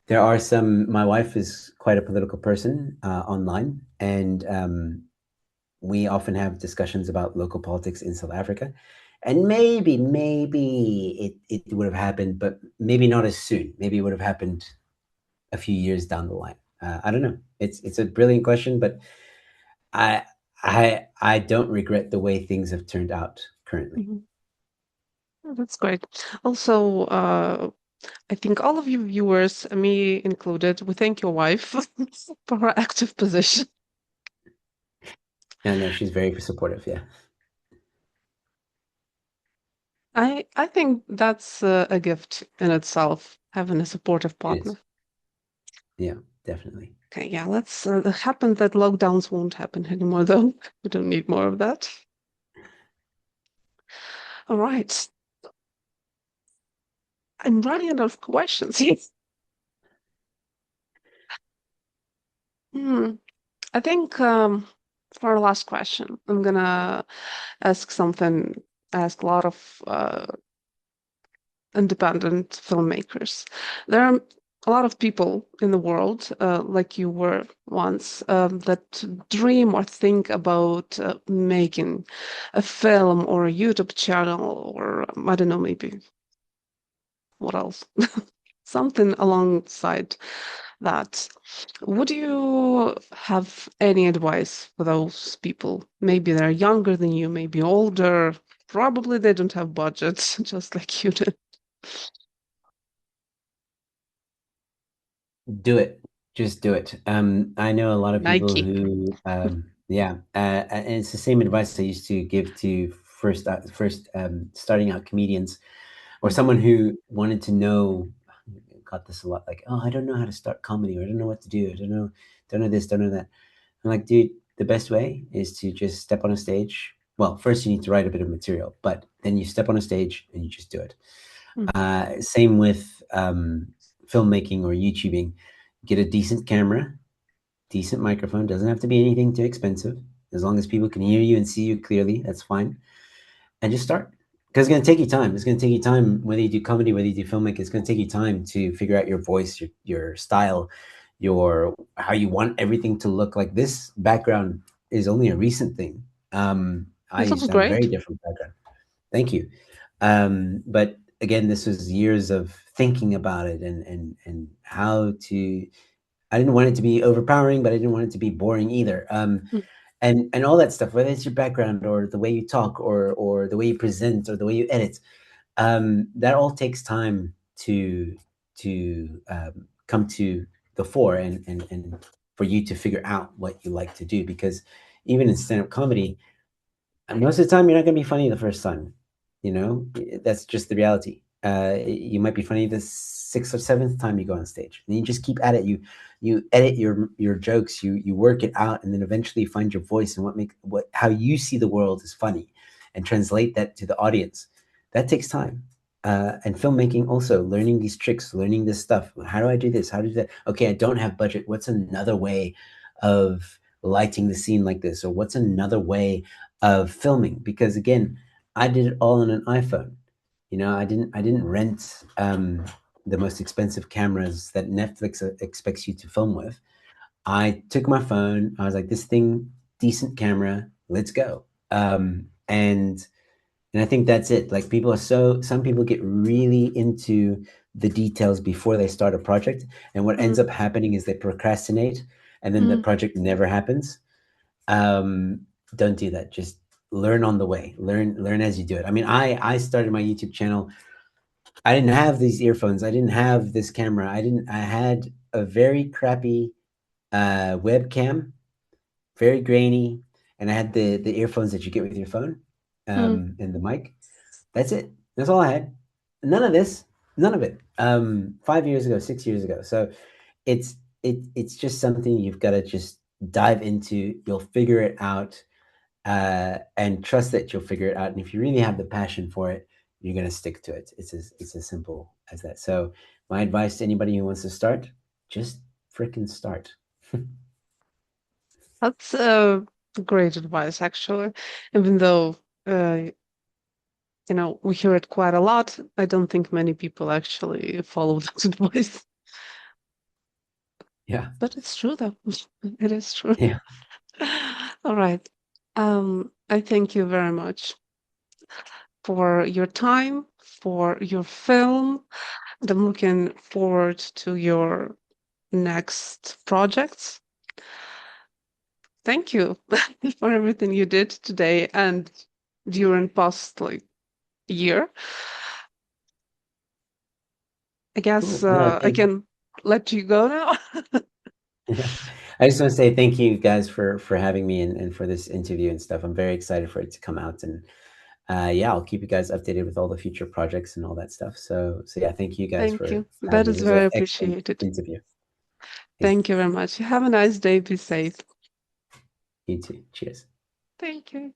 there are some. My wife is quite a political person online, and we often have discussions about local politics in South Africa. And maybe it would have happened, but maybe not as soon. Maybe it would have happened a few years down the line. I don't know. It's a brilliant question, but I I don't regret the way things have turned out currently. Mhm. Oh, that's great. Also, I think all of you viewers, me included, we thank your wife for her active position. Yeah, no, she's very supportive. Yeah, I think that's a gift in itself, having a supportive it is. partner. Yeah, definitely. Okay, yeah, let's happen that lockdowns won't happen anymore, though. We don't need more of that. All right, I'm running out of questions. Yes. Hmm. I think for our last question, I'm gonna ask something. Ask a lot of independent filmmakers. There are a lot of people in the world, like you were once, that dream or think about making a film or a YouTube channel or I don't know, maybe what else? Something alongside. that. Would you have any advice for those people? Maybe they're younger than you, maybe older. Probably they don't have budgets, just like you do. Do it. Just do it. I know a lot of people Nike. who, yeah, and it's the same advice I used to give to first starting out comedians or Mm. someone who wanted to know. Got this a lot, like, oh, I don't know how to start comedy, or I don't know what to do. I don't know this, don't know that. I'm like, dude, the best way is to just step on a stage. Well, first you need to write a bit of material, but then you step on a stage and you just do it. Mm. Same with filmmaking or YouTubing. Get a decent camera, decent microphone. Doesn't have to be anything too expensive. As long as people can hear you and see you clearly, that's fine. And just start. Because it's going to take you time. It's going to take you time, whether you do comedy, whether you do filmmaking. It's going to take you time to figure out your voice, your style, your how you want everything to look. Like this background is only a recent thing. I It used looks to have a very great. different background. Thank you. But again, this was years of thinking about it and how to. I didn't want it to be overpowering, but I didn't want it to be boring either. Mm. And all that stuff, whether it's your background or the way you talk or the way you present or the way you edit, that all takes time to come to the fore and for you to figure out what you like to do. Because even in stand-up comedy, and most of the time, you're not going to be funny the first time. You know, that's just the reality. You might be funny the sixth or seventh time you go on stage, and you just keep at it. You edit your jokes, you work it out, and then eventually you find your voice and what how you see the world is funny, and translate that to the audience. That takes time. And filmmaking also learning these tricks, learning this stuff. How do I do this? How do I do that? Okay, I don't have budget. What's another way of lighting the scene like this, or what's another way of filming? Because again, I did it all on an iPhone. You know, I didn't rent the most expensive cameras that Netflix expects you to film with. I took my phone. I was like, this thing, decent camera, let's go. And I think that's it. Like people are some people get really into the details before they start a project, and what ends Mm. up happening is they procrastinate, and then the Mm. project never happens. um, don't do that. Just learn on the way. Learn as you do it. I mean, I started my YouTube channel. I didn't have these earphones. I didn't have this camera. I had a very crappy webcam, very grainy, and I had the earphones that you get with your phone, Mm. and the mic. That's it. That's all I had. None of this. None of it. 5 years ago, 6 years ago. So it's just something you've got to just dive into. You'll figure it out, and trust that you'll figure it out. And if you really have the passion for it, you're going to stick to it. It's as simple as that. So my advice to anybody who wants to start, just freaking start. That's great advice, actually. Even though, uh, we hear it quite a lot, I don't think many people actually follow that advice. Yeah. But it's true, though. It is true. Yeah. All right. I thank you very much for your time, for your film, and I'm looking forward to your next projects. Thank you for everything you did today and during past year. I guess Cool. No, I thank can let you go now. Yeah. I just want to say thank you guys for having me and for this interview and stuff. I'm very excited for it to come out, and yeah, I'll keep you guys updated with all the future projects and all that stuff. So yeah, thank you guys Thank for, you. for That having me. is It was an very excellent appreciated. interview. Thank you. Thank you very much. Have a nice day. Be safe. You too. Cheers. Thank you.